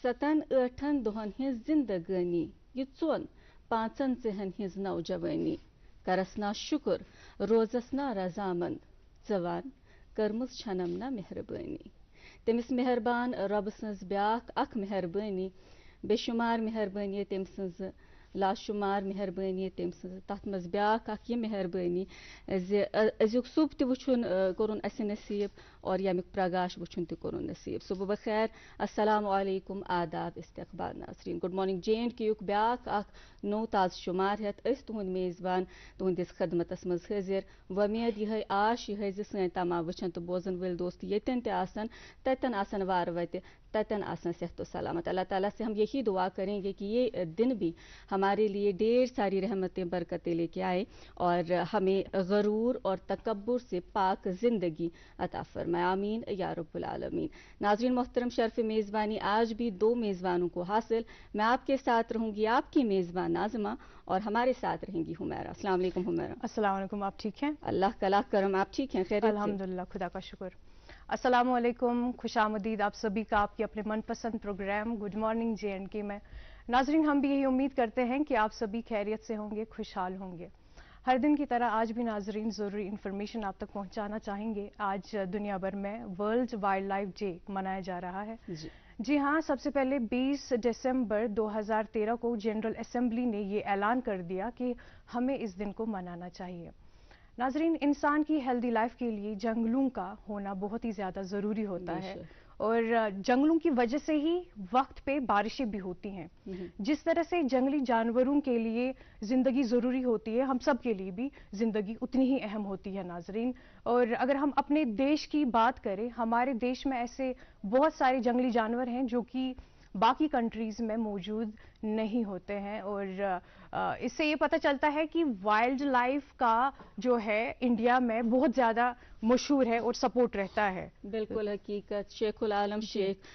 7-8 دۄہن hins zindagani ye 4-5 ژِہن hins نوجوانی کرس نا شکر روزس نا رضامند ژٕ ون کٔرمٕژ چھنم نا مہربٲنی تٔمِس مہربان رۄبہٕ سٕنٛز بیٛاکھ اکھ مہربٲنی بے شُمار مہربٲنی تٔمۍ سٕنٛز لاشُمار مہربٲنی تٔمۍ سٕنٛز تتھ منٛز بیٛاکھ اکھ یہِ مہربٲنی زِ أزیُک صبح تہِ وٕچھُن کوٚرُن اَسہِ نصیٖب اور ییٚمیُک پرگاش وٕچھُن تہِ کوٚرُن نصیٖب صبح بخیر السلام علیکم آداب استقبال ناظریٖن گُڈ مارنِنٛگ JNK یُک بیٛاکھ اکھ نوٚو تازٕ شُمار ہٮ۪تھ أسۍ تُہُنٛد میزبان تُہنٛدِس خدمتس منٛز حٲضِر وۄمید یِہے آش یِہے زِ سٲنۍ تمام وٕچھن تہٕ بوزن وٲلۍ دوست ییٚتٮ۪ن تہِ آسن تتٮ۪ن آسن وارٕ وتہِ تتٮ۪ن آسن صحت و سلامت اللہ تعالیٰ سے ہم یہی دعا کریں گے کہ یہ دن بھی ہمارے لیے ڈھیر ساری رحمتیں برکتیں لے کے آئے اور ہمیں غرور اور تکبر سے پاک زندگی عطا فرمائے آمین یا رب العالمین ناظرین محترم شرف میزبانی آج بھی 2 میزبانوں کو حاصل میں آپ کے ساتھ رہوں گی آپ کی میزبان ناظمہ اور ہمارے ساتھ رہیں گی حمیرہ السلام علیکم حمیرہ السلام علیکم آپ ٹھیک ہیں اللہ کا لاکھ کرم آپ ٹھیک ہیں خیریت سے الحمدللہ خدا کا شکر السلام علیکم خوش آمدید آپ سبھی کا آپ کے اپنے من پسند پروگرام گڈ مارننگ JNK میں ناظرین ہم بھی یہی امید کرتے ہیں کہ آپ سبھی خیریت سے ہوں گے خوشحال ہوں گے ہر دن کی طرح آج بھی ناظرین ضروری انفارمیشن آپ تک پہنچانا چاہیں گے آج دنیا بھر میں ورلڈ وائلڈ لائف ڈے منایا جا رہا ہے جی ہاں سب سے پہلے 20 دسمبر 2013 کو جنرل اسمبلی نے یہ اعلان کر دیا کہ ہمیں اس دن کو منانا چاہیے ناظرین انسان کی ہیلدی لائف کے لیے جنگلوں کا ہونا بہت ہی زیادہ ضروری ہوتا ہے اور جنگلوں کی وجہ سے ہی وقت پہ بارشیں بھی ہوتی ہیں جس طرح سے جنگلی جانوروں کے لیے زندگی ضروری ہوتی ہے ہم سب کے لیے بھی زندگی اتنی ہی اہم ہوتی ہے ناظرین اور اگر ہم اپنے دیش کی بات کریں ہمارے دیش میں ایسے بہت سارے جنگلی جانور ہیں جو کہ باقی کنٹریز میں موجود نہیں ہوتے ہیں اور اس سے یہ پتہ چلتا ہے کہ وائلڈ لائف کا جو ہے انڈیا میں بہت زیادہ مشہور ہے اور سپورٹ رہتا ہے بالکل حقیقت شیخ العالم شیخ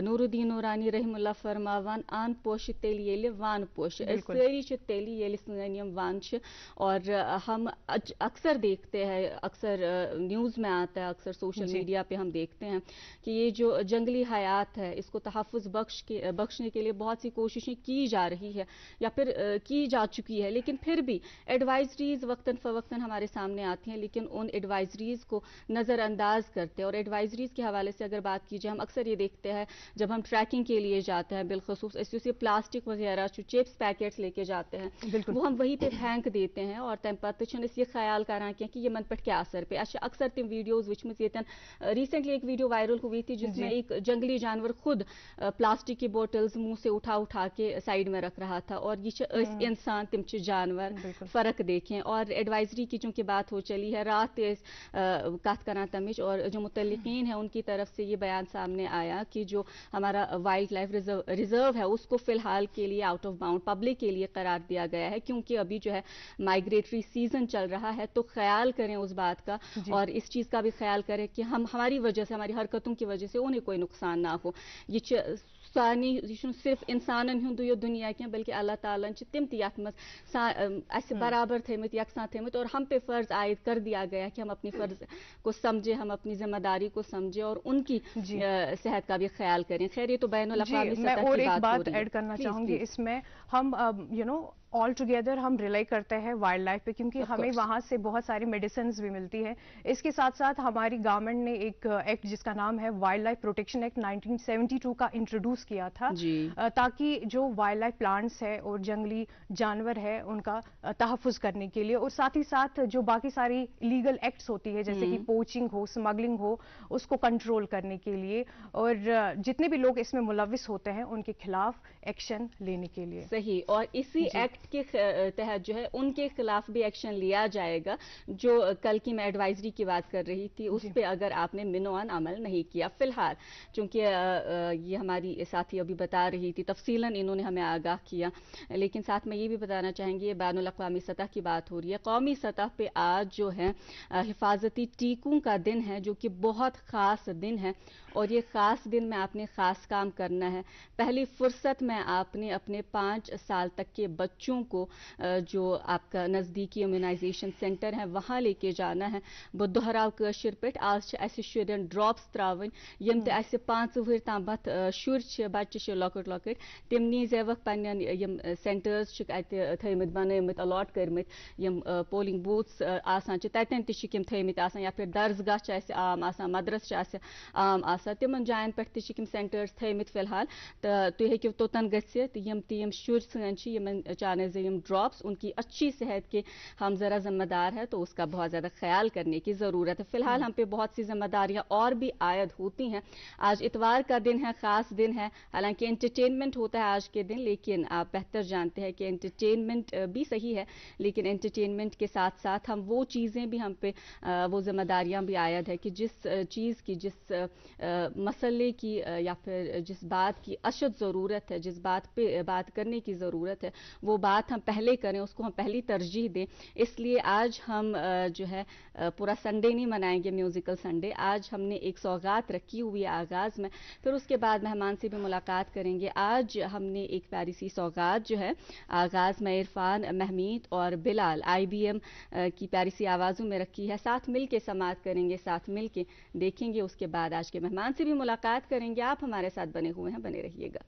نور الدین نورانی رحم اللہ فرماوان آن پوش تیل ییٚلہِ وان پوش سٲری چھِ تیٚلہِ ییٚلہِ سٲنۍ یِم وان چھِ اور ہم اکثر دیکھتے ہیں اکثر نیوز میں آتا ہے اکثر سوشل میڈیا پہ ہم دیکھتے ہیں کہ یہ جو جنگلی حیات ہے اس کو تحفظ بخشنے کے لیے بہت سی کوششیں کی جا رہی ہے یا پھر کی جا چکی ہے لیکن پھر بھی ایڈوائزریز وقتاً فوقتاً ہمارے سامنے آتی ہیں لیکن ان ایڈوائزریز کو نظر انداز کرتے ہیں اور ایڈوائزریز کے حوالے سے اگر بات کی جائے ہم اکثر یہ دیکھتے ہیں جب ہم ٹریکنگ کے لیے جاتے ہیں بالخصوص اس پلاسٹک وغیرہ جو چپس پیکٹس لے کے جاتے ہیں وہ ہم وہیں پہ پھینک دیتے ہیں اور تمہ پتہ چھنہٕ یہ خیال کران کہ یمن پہ کیا اثر پہ اکثر تم ویڈیوز وچمت یتن ریسنٹلی ایک ویڈیو وائرل ہوئی تھی جس میں ایک جنگلی جانور خود پلاسٹک کی بوٹلز منہ سے اٹھا کے سائڈ میں رکھ رہا تھا اور یہ انسان تم جانور فرق دیکھیں اور ایڈوائزری کی چونکہ بات ہو چلی ہے رات کت کران تمچ اور جو متعلقین ہیں ان کی طرف سے یہ بیان سامنے آیا کہ جو ہمارا وائلڈ لائف ریزرو ہے اس کو فی الحال کے لیے آؤٹ آف باؤنڈ پبلک کے لیے قرار دیا گیا ہے کیونکہ ابھی جو ہے مائگریٹری سیزن چل رہا ہے تو خیال کریں اس بات کا اور اس چیز کا بھی خیال کریں کہ ہماری وجہ سے ہماری حرکتوں کی وجہ سے انہیں کوئی نقصان نہ ہو یہ سانی یہ صرف انسانن ہند یہ دنیا کی بلکہ اللہ تعالیٰ تم تک مز برابر تھمت یکساں تھمت اور ہم پہ فرض عائد کر دیا گیا کہ ہم اپنی فرض کو سمجھے ہم اپنی ذمہ داری کو سمجھے اور ان کی صحت کا بھی خیال کریں خیر یہ تو بین الاقوامی سطح کی بات ایڈ کرنا چاہوں گی اس میں ہم آل ٹوگیدر ہم ریلائی کرتے ہیں وائلڈ لائف پہ کیونکہ ہمیں وہاں سے بہت ساری میڈیسنز بھی ملتی ہیں اس کے ساتھ ساتھ ہماری گورنمنٹ نے ایک ایکٹ جس کا نام ہے وائلڈ لائف پروٹیکشن ایکٹ 1972 کا انٹروڈیوس کیا تھا تاکہ جو وائلڈ لائف پلانٹس ہے اور جنگلی جانور ہے ان کا تحفظ کرنے کے لیے اور ساتھ ہی ساتھ جو باقی ساری لیگل ایکٹس ہوتی ہے جیسے کہ پوچنگ ہو اسمگلنگ ہو اس کو کنٹرول کرنے کے لیے اور جتنے بھی لوگ اس میں ملوث ہوتے ہیں ان کے خلاف ایکشن لینے کے لیے صحیح اور اسی ایکٹ کے تحت جو ہے ان کے خلاف بھی ایکشن لیا جائے گا جو کل کی میں ایڈوائزری کی بات کر رہی تھی اس پہ اگر آپ نے منوان عمل نہیں کیا فی الحال چونکہ یہ ہماری ساتھی ابھی بتا رہی تھی تفصیلاً انہوں نے ہمیں آگاہ کیا لیکن ساتھ میں یہ بھی بتانا چاہیں گے یہ بین الاقوامی سطح کی بات ہو رہی ہے قومی سطح پہ آج جو ہے حفاظتی ٹیکوں کا دن ہے جو کہ بہت خاص دن ہے اور یہ خاص دن میں آپ نے خاص کام کرنا ہے. پہلی فرصت میں آپ نے اپنے 5 سال تک کے بچوں کو جو آپ کا نزدیکی امیونائزیشن سینٹر ہے وہاں لے کے جانا ہے. بہٕ دۄہراو کٲشِر پٲٹھۍ آز چھِ اَسہِ شُرٮ۪ن ڈراپس تراوٕنۍ یِم تہِ اَسہِ 5 وُہٕرۍ تامَتھ شُرۍ چھِ بَچہِ چھِ لۄکٕٹۍ لۄکٕٹۍ تِم نیٖزیوکھ پنٛنٮ۪ن یِم سینٹٲرٕز چھِکھ اَتہِ تھٲیمٕتۍ بنٲیمٕتۍ الاٹ کٔرمٕتۍ یِم پولِنٛگ بوٗتھس آسان چھِ تَتٮ۪ن تہِ چھِکھ یِم تھٲیمٕتۍ آسان یا پھر درسگاہ چھِ اَسہِ عام آسان مدرس چھِ اَسہِ عام آسان تِمن جایَن پٮ۪ٹھ تہِ چھِکھ یِم سینٹٲرٕز تھٲیمٕتۍ فی الحال تہٕ تُہۍ ہیٚکِو توٚتن گٔژھِتھ یِم تہِ یِم شُرۍ سٲنۍ چھِ یِمن چاہنے سے یِم ڈراپس ان کی اچھی صحت کے ہم ذرا ذمہ دار ہے تو اس کا بہت زیادہ خیال کرنے کی ضرورت ہے. فی الحال ہم پہ بہت سی ذمہ داریاں اور بھی عائد ہوتی ہیں. آج اتوار کا دن ہے, خاص دن ہے, حالانکہ انٹرٹینمنٹ ہوتا ہے آج کے دن, لیکن آپ بہتر جانتے ہیں کہ انٹرٹینمنٹ بھی صحیح ہے لیکن انٹرٹینمنٹ کے ساتھ ساتھ ہم وہ چیزیں بھی ہم پہ وہ ذمہ داریاں بھی عائد ہے کہ جس چیز کی جس مسئلے کی یا پھر جس بات کی اشد ضرورت ہے, جس بات پہ بات کرنے کی ضرورت ہے وہ بات ہم پہلے کریں, اس کو ہم پہلی ترجیح دیں. اس لیے آج ہم جو ہے پورا سنڈے نہیں منائیں گے میوزیکل سنڈے. آج ہم نے ایک سوغات رکھی ہوئی ہے آغاز میں, پھر اس کے بعد مہمان سے بھی ملاقات کریں گے. آج ہم نے ایک پیاری سی سوغات جو ہے آغاز میں عرفان, مہمید اور بلال IBM کی پیاری سی آوازوں میں رکھی ہے. ساتھ مل کے سماعت کریں گے, ساتھ مل کے دیکھیں گے. اس کے بعد آج کے مہمان سے بھی ملاقات کریں گے. آپ ہمارے ساتھ بنے ہوئے ہیں, بنے رہیے گا.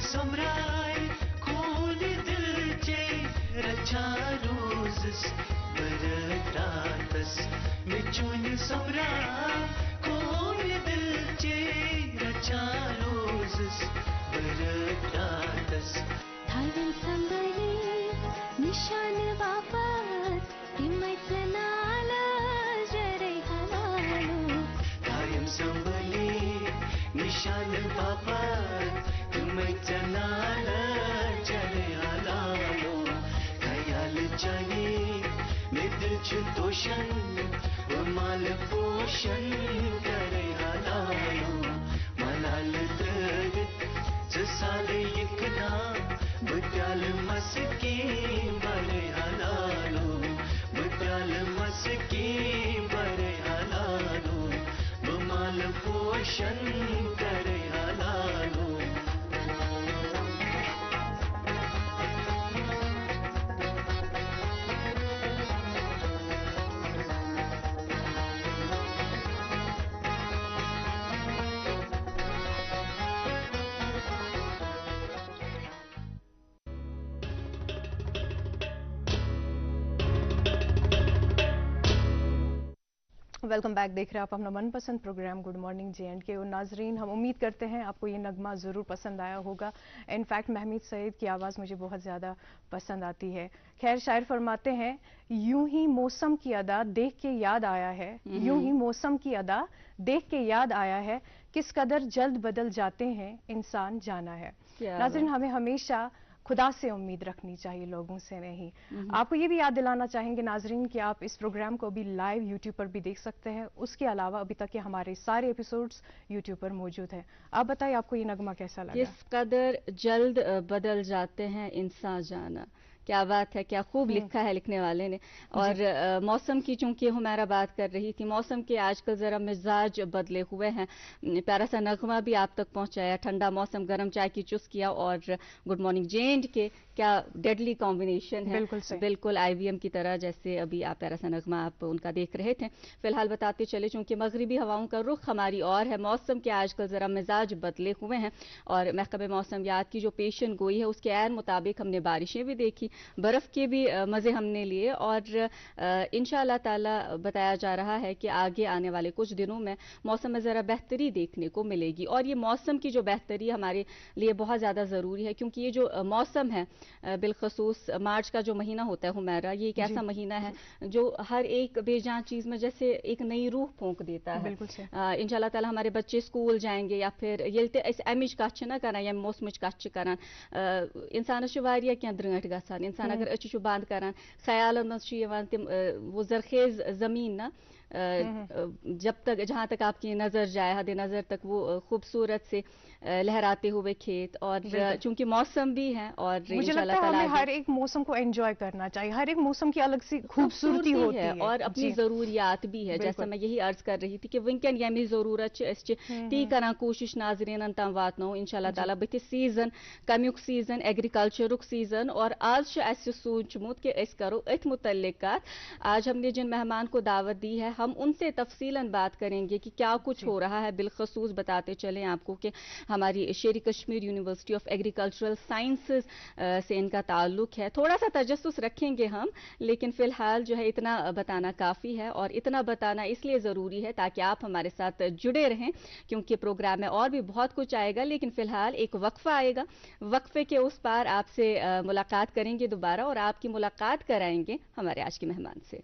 Somrai, cool, little Jay, Racha roses, but ratas michuni samra kone dil che rachalos baratas Thayan sambali nishan vapas timaitlana jare halalo Thayan sambali nishan vapas timaitlana jare halalo khayal chani nidil chutoshan mal poshan kare halalo malal drag sale yekna butyal maski bare halalo butyal maski bare halalo mal poshan kare halalo welcome back. देख रहे हैं आप अपना मनपसंद programme good morning जे&के। और नाजरीन, हम उम्मीद करते हैं आपको ये नगमा ज़रूर पसंद आया होगा। इनफैक्ट महमीद सईद की आवाज़ मुझे बहुत ज़्यादा पसंद आती है। खैर, शायर फरमाते हैं, यूं ही मौसम की अदा देख के याद आया है, यूं ही मौसम की अदा देख के याद आया है, किस कदर जल्द बदल जाते हैं इंसान जाना है। नाजरीन, हमें हमेशा खुदा से उम्मीद रखनी चाहिए, लोगों से नहीं। आपको ये भी याद दिलाना चाहेंगे नाजरीन कि आप इस प्रोग्राम को भी लाइव यूट्यूब पर भी देख सकते हैं। उसके अलावा अभी तक के हमारे सारे एपिसोड्स यूट्यूब पर मौजूद हैं। आप बताइए, आपको ये नगमा कैसा लगा? किस कदर जल्द बदल जाते हैं इंसान जाना। क्या बात है, क्या खूब लिखा है लिखने वाले ने। और मौसम की चूंकि हुमैरा बात कर रही थी, मौसम के आजकल जरा मिजाज बदले हुए हैं। प्यारा सा नगमा भी आप तक पहुंचाया, ठंडा मौसम, गर्म चाय की चुस्कियां और गुड मॉर्निंग जे&के, क्या डेडली कॉम्बिनेशन है। बिल्कुल IVM की तरह, जैसे अभी आप प्यारा सा नगमा आप उनका देख रहे थे। फिलहाल बताते चले, चूंकि मगरिबी हवाओं का रुख हमारी और है, मौसम के आजकल जरा मिजाज बदले हुए हैं। और महकमे मौसमियात की जो पेशन गोई है उसके ऐन मुताबिक हमने बारिशें भी देखी, बर्फ के भी मजे हमने लिए। और इंशाअल्लाह ताला बताया जा रहा है कि आगे आने वाले कुछ दिनों में मौसम में जरा बेहतरी देखने को मिलेगी। और ये मौसम की जो बेहतरी हमारे लिए बहुत ज़्यादा ज़रूरी है, क्योंकि ये जो मौसम है, बिलखसूस मार्च का जो महीना होता है हुमैरा, ये एक ऐसा महीना है जो हर एक बेजान चीज़ में जैसे एक नई रूह फूंक देता है। इंशाअल्लाह ताला हमारे बच्चे स्कूल जाएंगे या फिर ये अमिच कथ ना करान या मौसमच कथ करान, इंसानस वारिया क्या द्रंट गसान। इंसान अगर अच्छी बंद करान, ख्यालन मज तिम वो जरखेज जमीन ना, जब तक जहाँ तक आपकी नज़र जाए, हद नज़र तक वो खूबसूरत से लहराते हुए खेत। और चूंकि मौसम भी है, और मुझे लगता है हमें हर एक मौसम को एंजॉय करना चाहिए। हर एक मौसम की अलग सी खूबसूरती होती है और अपनी ज़रूरियात भी है। जैसा मैं यही अर्ज कर रही थी कि वनकन यमी ज़रूरत ती करा कोशिश नाजरीन तम वातनो इंशाअल्लाह ताला बत सीजन, कम्युक सीजन, एग्रीकल्चरुक सीजन। और आज सोचमुत कि अस करो अथ मुतल्लिकात। आज हमने जिन मेहमान को दावत दी है, हम उनसे तफसीलन बात करेंगे कि क्या कुछ हो रहा है। बिलखसूस बताते चलें आपको कि हमारी शेरी Kashmir University of agricultural sciences से इनका ताल्लुक है। थोड़ा सा तजस्सुस रखेंगे हम, लेकिन फिलहाल जो है इतना बताना काफ़ी है। और इतना बताना इसलिए ज़रूरी है ताकि आप हमारे साथ जुड़े रहें, क्योंकि प्रोग्राम में और भी बहुत कुछ आएगा। लेकिन फिलहाल एक वक्फा आएगा, वक्फे के उस पार आपसे मुलाकात करेंगे दोबारा, और आपकी मुलाकात कराएंगे हमारे आज के मेहमान से।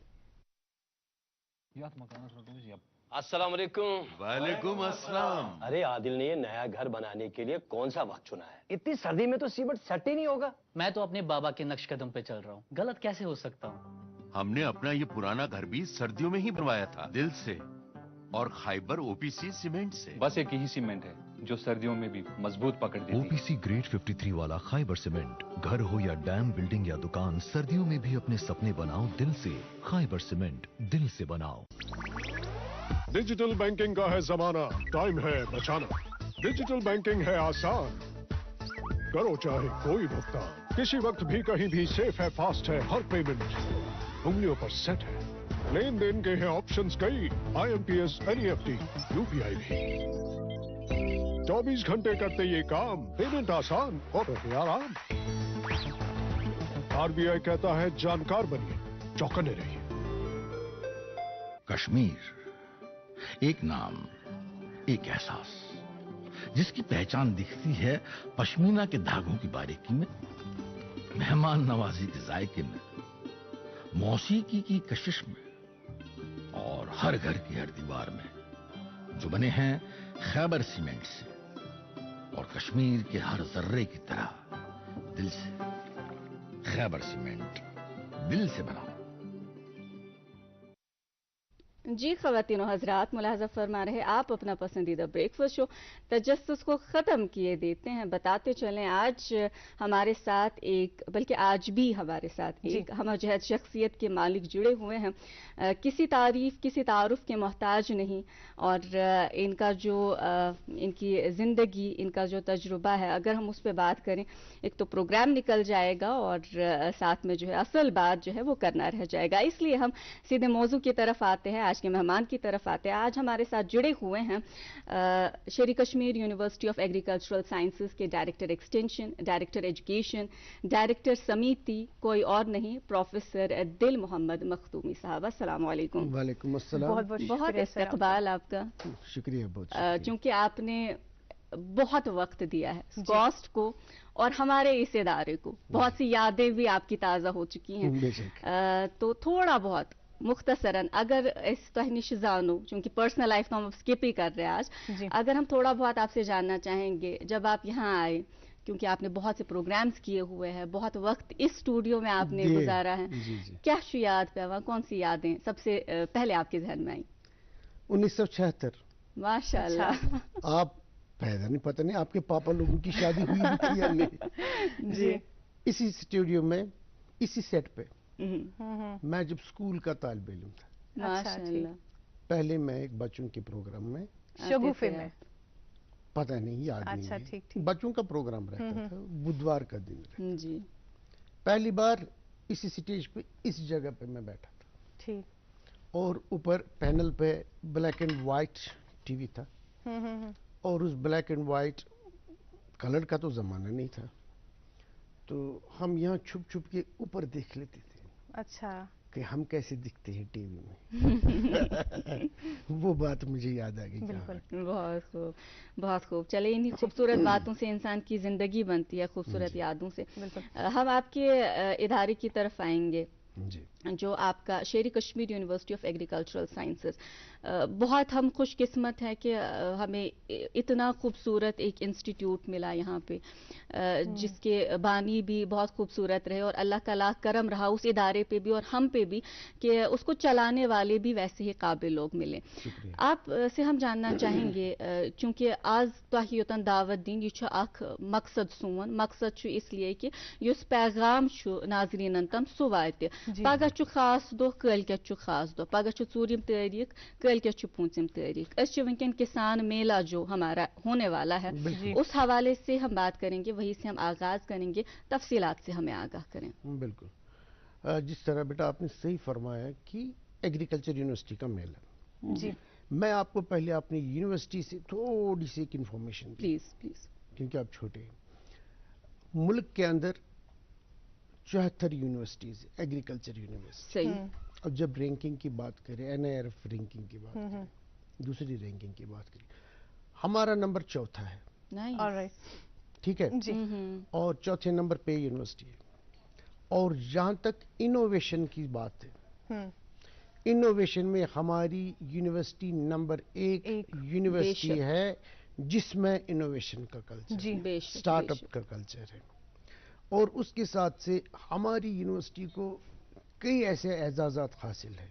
अस्सलाम वालेकुम। वालेकुम अस्सलाम। अरे आदिल ने ये नया घर बनाने के लिए कौन सा वक्त चुना है? इतनी सर्दी में तो सीमेंट सेट ही नहीं होगा। मैं तो अपने बाबा के नक्श कदम पे चल रहा हूँ, गलत कैसे हो सकता हूँ? हमने अपना ये पुराना घर भी सर्दियों में ही बनवाया था, दिल से और खाइबर OPC सीमेंट से। बस एक ही सीमेंट है जो सर्दियों में भी मजबूत पकड़ देती है। OPC ग्रेड 53 वाला खाइबर सीमेंट। घर हो या डैम, बिल्डिंग या दुकान, सर्दियों में भी अपने सपने बनाओ दिल से। खाइबर सीमेंट, दिल से बनाओ। डिजिटल बैंकिंग का है जमाना, टाइम है बचाना। डिजिटल बैंकिंग है आसान, करो चाहे कोई भुगतान, किसी वक्त भी कहीं भी। सेफ है, फास्ट है, हर पेमेंट उंगलियों पर सेट है। लेन देन के हैं ऑप्शंस कई, IMPS, NEFT, UPI भी। 24 घंटे करते ये काम, पेमेंट आसान और रहे आराम। RBI कहता है जानकार बनिए, चौकन्ने रहिए। कश्मीर, एक नाम, एक एहसास, जिसकी पहचान दिखती है पश्मीना के धागों की बारीकी में, मेहमान नवाजी के जायके में, मौसीकी की कशिश में और हर घर की हर दीवार में, जो बने हैं खैबर सीमेंट से और कश्मीर के हर जर्रे की तरह दिल से। खैबर सीमेंट, दिल से बनाओ। जी ख़वातीन और हज़रात, मुलाहज़ा फरमा रहे आप अपना पसंदीदा ब्रेकफास्ट शो तजस्सुस को ख़त्म किए देते हैं। बताते चलें आज हमारे साथ एक, बल्कि आज भी हमारे साथ एक हमजहत शख्सियत के मालिक जुड़े हुए हैं। किसी तारीफ़ किसी तारुफ के मोहताज नहीं, और इनका जो इनकी ज़िंदगी, इनका जो तजुर्बा है, अगर हम उस पर बात करें एक तो प्रोग्राम निकल जाएगा और साथ में जो है असल बात जो है वो करना रह जाएगा। इसलिए हम सीधे मौजू की तरफ आते हैं, आज के मेहमान की तरफ आते हैं। आज हमारे साथ जुड़े हुए हैं Sher Kashmir University of Agricultural Sciences के director extension, director education, director समिति, कोई और नहीं, प्रोफेसर दिल मोहम्मद मखदूमी साहब। अस्सलाम वालेकुम। वालेकुम अस्सलाम। बहुत इस्तकबाल आपका, शुक्रिया बहुत। चूंकि आपने बहुत वक्त दिया है कॉस्ट को और हमारे इस इदारे को, बहुत सी यादें भी आपकी ताज़ा हो चुकी हैं, तो थोड़ा बहुत मुख्तसरन अगर इस तहनिश जानो, चूंकि पर्सनल लाइफ तो हम स्किप ही कर रहे हैं आज, अगर हम थोड़ा बहुत आपसे जानना चाहेंगे, जब आप यहाँ आए, क्योंकि आपने बहुत से प्रोग्राम्स किए हुए हैं, बहुत वक्त इस स्टूडियो में आपने गुजारा है, क्या याद पे हुआ, कौन सी यादें सबसे पहले आपके जहन में आई? 1976। माशाल्लाह। आप पैदा नहीं, पता नहीं आपके पापा लोगों की शादी हुई थी या नहीं। जी। इसी स्टूडियो में, इसी सेट पे मैं जब स्कूल का तालिब इल्म था। माशाल्लाह। पहले मैं एक बच्चों के प्रोग्राम में, शगुफे में, पता नहीं, याद नहीं है। ठीक। बच्चों का प्रोग्राम रहता था, बुधवार का दिन रहता। जी। पहली बार इसी स्टेज पे, इस जगह पे मैं बैठा था। ठीक। और ऊपर पैनल पे ब्लैक एंड व्हाइट टीवी था, और उस ब्लैक एंड व्हाइट, कलर का तो जमाना नहीं था, तो हम यहाँ छुप छुप के ऊपर देख लेते थे। अच्छा। कि हम कैसे दिखते हैं टीवी में। वो बात मुझे याद आ गई। बिल्कुल। बहुत खूब, बहुत खूब। चले, इन्हीं खूबसूरत बातों से इंसान की जिंदगी बनती है, खूबसूरत यादों से। हम आपके इदारे की तरफ आएंगे जो आपका शेर Kashmir University of Agricultural sciences. बहुत हम खुशकिस्मत हैं कि हमें इतना खूबसूरत एक इंस्टीट्यूट मिला यहाँ पे, जिसके बानी भी बहुत खूबसूरत रहे, और अल्लाह का लाख करम रहा उस इदारे पे भी और हम पे भी कि उसको चलाने वाले भी वैसे ही काबिल लोग मिले। आप से हम जानना चाहेंगे, चूँकि आज तोहियतन दावत दिन यह अख मकसद सोन, मकसद इसलिए कि युस पैगाम नाजरीन तम सह वात। पगह खास दो, कल खास दो, पगह 4 तारीख, कल 5 तारीख। वनकन किसान मेला जो हमारा होने वाला है, उस हवाले से हम बात करेंगे, वहीं से हम आगाज करेंगे, तफसीलात से हमें आगाह करें। बिल्कुल, जिस तरह बेटा आपने सही फरमाया कि एग्रीकल्चर यूनिवर्सिटी का मेला। जी। मैं आपको पहले अपनी यूनिवर्सिटी से थोड़ी सी एक इंफॉर्मेशन, प्लीज प्लीज, क्योंकि आप छोटे हैं। मुल्क के अंदर 74 यूनिवर्सिटीज एग्रीकल्चर यूनिवर्सिटी। अब जब रैंकिंग की बात करें, NIRF रैंकिंग की बात करें, दूसरी रैंकिंग की बात करें, हमारा नंबर 4था है। ठीक है जी। और चौथे नंबर पे यूनिवर्सिटी है। और जहां तक इनोवेशन की बात है, इनोवेशन में हमारी यूनिवर्सिटी नंबर 1 यूनिवर्सिटी है जिसमें इनोवेशन का कल्चर, स्टार्टअप का कल्चर है। और उसके साथ से हमारी यूनिवर्सिटी को कई ऐसे एजाज़ात हासिल है।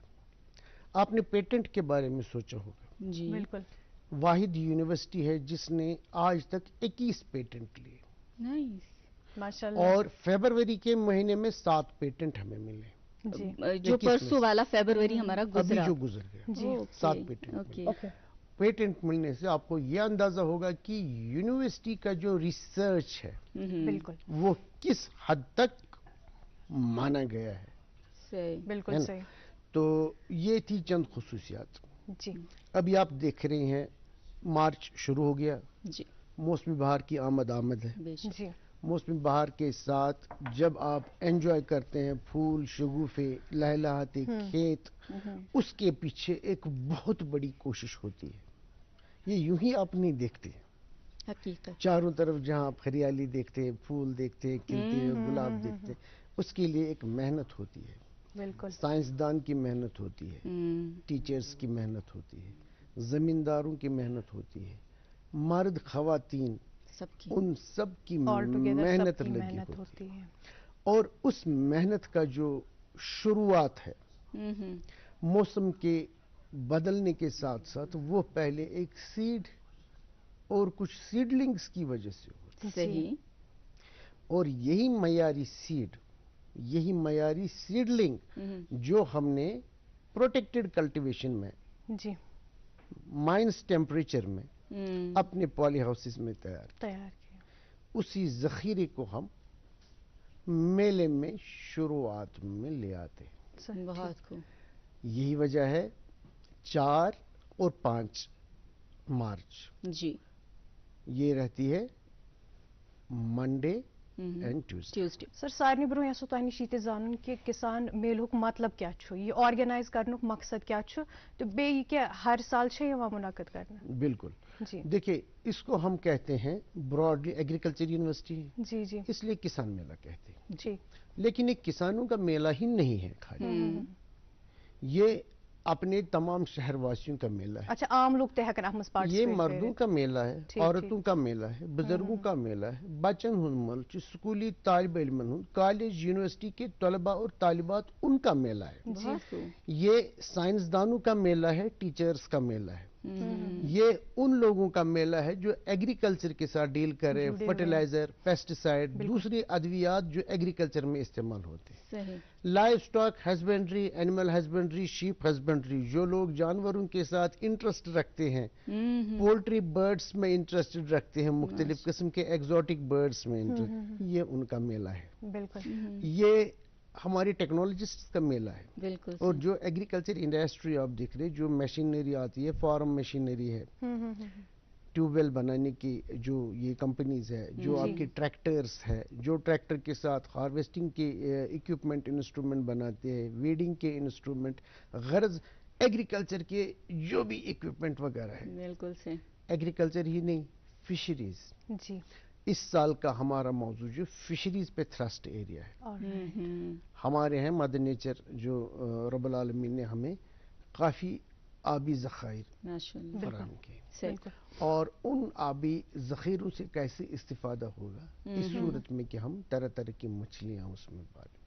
आपने पेटेंट के बारे में सोचा होगा। जी बिल्कुल। वाहिद यूनिवर्सिटी है जिसने आज तक 21 पेटेंट लिए। माशाल्लाह। और फरवरी के महीने में 7 पेटेंट हमें मिले। जी। जो परसों वाला फरवरी हमारा गुजरा, अभी जो गुजर गया, 7 पेटेंट। पेटेंट मिलने से आपको यह अंदाजा होगा कि यूनिवर्सिटी का जो रिसर्च है, बिल्कुल, वो किस हद तक माना गया है। सही, बिल्कुल सही। तो ये थी चंद खुसूसियात। जी। अभी आप देख रहे हैं मार्च शुरू हो गया। जी। मौसमी बहार की आमद है। जी। मौसमी बहार के साथ जब आप एंजॉय करते हैं फूल शगुफे लहलहाते खेत, उसके पीछे एक बहुत बड़ी कोशिश होती है। ये यूं ही आप नहीं देखते, हकीकत चारों तरफ जहां आप हरियाली देखते हैं, फूल देखते हैं, खिलते हैं, गुलाब देखते हैं, उसके लिए एक मेहनत होती है। बिल्कुल, साइंसदान की मेहनत होती है, टीचर्स की मेहनत होती है, जमींदारों की मेहनत होती है, मर्द खवातीन उन सब की मेहनत लगी होती है। और उस मेहनत का जो शुरुआत है मौसम के बदलने के साथ साथ, वो पहले एक सीड और कुछ सीडलिंग्स की वजह से होती है। सही। और यही मयारी सीड, यही मयारी सीडलिंग जो हमने प्रोटेक्टेड कल्टीवेशन में जी माइनस टेम्परेचर में अपने पॉली हाउसेस में तैयार किया, उसी जखीरे को हम मेले में शुरुआत में ले आते हैं। बहुत खूब। यही वजह है 4 और 5 मार्च जी ये रहती है मंडे एंड ट्यूसडे। सर सारनी ब्रो यसो तह नश ये जान कि किसान मेलुक मतलब क्या छु, ये ऑर्गेनाइज करनुक मकसद क्या छु, तो बे ये क्या हर साल छे यहां मुनाकिद करना? बिल्कुल जी। देखिए इसको हम कहते हैं ब्रॉडली एग्रीकल्चर यूनिवर्सिटी, जी जी, इसलिए किसान मेला कहते हैं जी। लेकिन एक किसानों का मेला ही नहीं है खाली, ये अपने तमाम शहरवासियों का मेला है। अच्छा, आम लोग तय करना ये मर्दों का मेला है, औरतों का मेला है, बुजुर्गों का मेला है, बच्चन हुन स्कूली तालिब इल्मन हुन, कॉलेज यूनिवर्सिटी के तलबा और तालिबात उनका मेला है। ये साइंसदानों का मेला है, टीचर्स का मेला है, ये उन लोगों का मेला है जो एग्रीकल्चर के साथ डील करे, फर्टिलाइजर, पेस्टिसाइड, दूसरी अद्वियात जो एग्रीकल्चर में इस्तेमाल होते हैं। Live stock husbandry, animal husbandry, sheep husbandry, जो लोग जानवरों के साथ इंटरेस्ट रखते हैं, पोल्ट्री बर्ड्स में इंटरेस्टेड रखते हैं, मुख्तलिफ किस्म के एग्जॉटिक बर्ड्स में इंटरेस्ट, ये उनका मेला है। बिल्कुल। ये हमारी टेक्नोलॉजिस्ट का मेला है। बिल्कुल। और जो एग्रीकल्चर इंडस्ट्री आप देख रहे, जो मशीनरी आती है, फार्म मशीनरी है, ट्यूबवेल बनाने की जो ये कंपनीज है, जो आपके ट्रैक्टर्स है, जो ट्रैक्टर के साथ हार्वेस्टिंग के इक्विपमेंट इंस्ट्रूमेंट बनाते हैं, वीडिंग के इंस्ट्रूमेंट, गरज एग्रीकल्चर के जो भी इक्विपमेंट वगैरह है। बिल्कुल से एग्रीकल्चर ही नहीं, फिशरीज। जी। इस साल का हमारा मौजू जो फिशरीज पे थ्रस्ट एरिया है। हमारे हैं मदर नेचर जो रब्बुल आलमीन ने हमें काफ़ी आबी ज़खायर फराहम किए, और उन आबी ज़खीरों से कैसे इस्तिफादा होगा इस सूरत में कि हम तरह तरह की मछलियाँ उसमें पालें।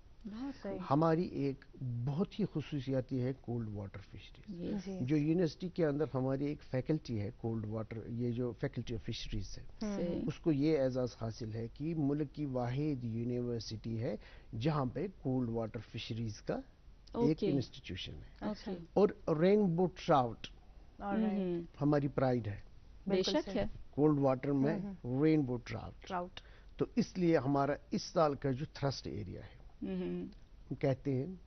हमारी एक बहुत ही खुसूसियत है कोल्ड वाटर फिशरीज, जो यूनिवर्सिटी के अंदर हमारी एक फैकल्टी है कोल्ड वाटर, ये जो फैकल्टी ऑफ फिशरीज है, उसको ये एजाज़ हासिल है कि मुल्क की वाहिद यूनिवर्सिटी है जहाँ पे कोल्ड वाटर फिशरीज का एक इंस्टीट्यूशन है। और रेनबो ट्राउट हमारी प्राइड है, बेशक है, कोल्ड वाटर में रेनबो ट्राउट। तो इसलिए हमारा इस साल का जो थ्रस्ट एरिया है, हम कहते हैं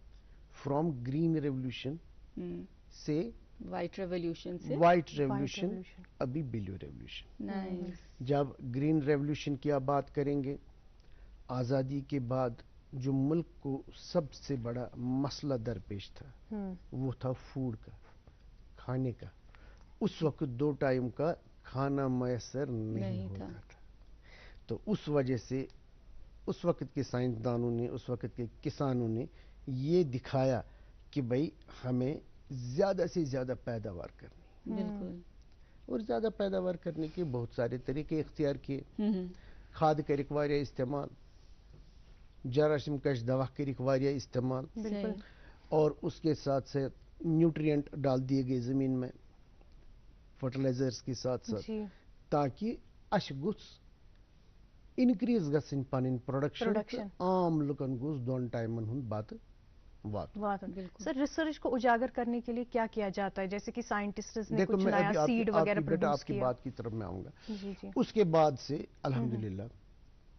फ्रॉम ग्रीन रेवोल्यूशन से वाइट रेवोल्यूशन अभी ब्लू रेवोल्यूशन। जब ग्रीन रेवोल्यूशन की आप बात करेंगे, आज़ादी के बाद जो मुल्क को सबसे बड़ा मसला दरपेश था वो था फूड का, खाने का। उस वक्त 2 टाइम का खाना मैसर नहीं होता था। तो उस वजह से उस वक्त के साइंसदानों ने, उस वक्त के किसानों ने ये दिखाया कि भाई हमें ज़्यादा से ज़्यादा पैदावार करनी। बिल्कुल। और ज़्यादा पैदावार करने के बहुत सारे तरीके इख्तियार किए। खाद करिक वारिया इस्तेमाल, जरासीम कश दवा करिक वारिया इस्तेमाल, और उसके साथ साथ न्यूट्रिएंट डाल दिए गए ज़मीन में फर्टिलाइजर्स के साथ साथ, ताकि अशगुस इनक्रीज गसिन पन प्रोडक्शन आम लुकन गुस 2 टाइमन हुन बात। सर रिसर्च को उजागर करने के लिए क्या किया जाता है, जैसे कि साइंटिस्ट्स ने कुछ नया सीड वगैरह प्रोड्यूस आपकी किया? बात की तरफ मैं आऊंगा। उसके बाद से अल्हम्दुलिल्लाह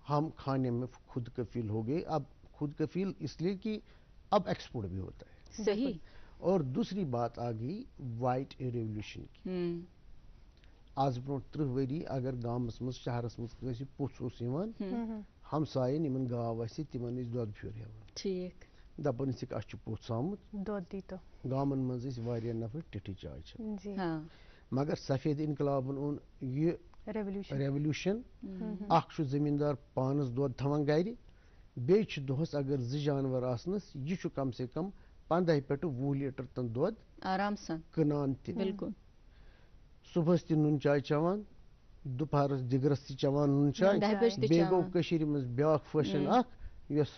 हम खाने में खुद कफील हो गए। अब खुद कफील इसलिए कि अब एक्सपोर्ट भी होता है। सही। और दूसरी बात आ गई वाइट रेवोल्यूशन की। आज ब्रोट 30 वरी अगर गाँवस मज शहरस मज पोस हमसायन यमन गाव आसि तिमन इस दोद फ्यूर हेवन ठीक दपन इसिक अस पोथ सामुत दोद दी तो गामन मज इस वारिया नफर टिठी चाय छ जी हाँ मगर सफेद इनकलाबन ओन ये रेवोल्यूशन अख छु जमींदार पानस दोद थवन गर बे छु दोहस अगर ज जानवर आसनस ये छु कम से कम 15 पेट 20 लीटर तन दोद आराम सन कनान ति बिल्कुल सुबह ति नुन चाय चवान दोपहर दिगरस ति चवान नुन चाय बे गो कशीर मज ब्याक फैशन अख यस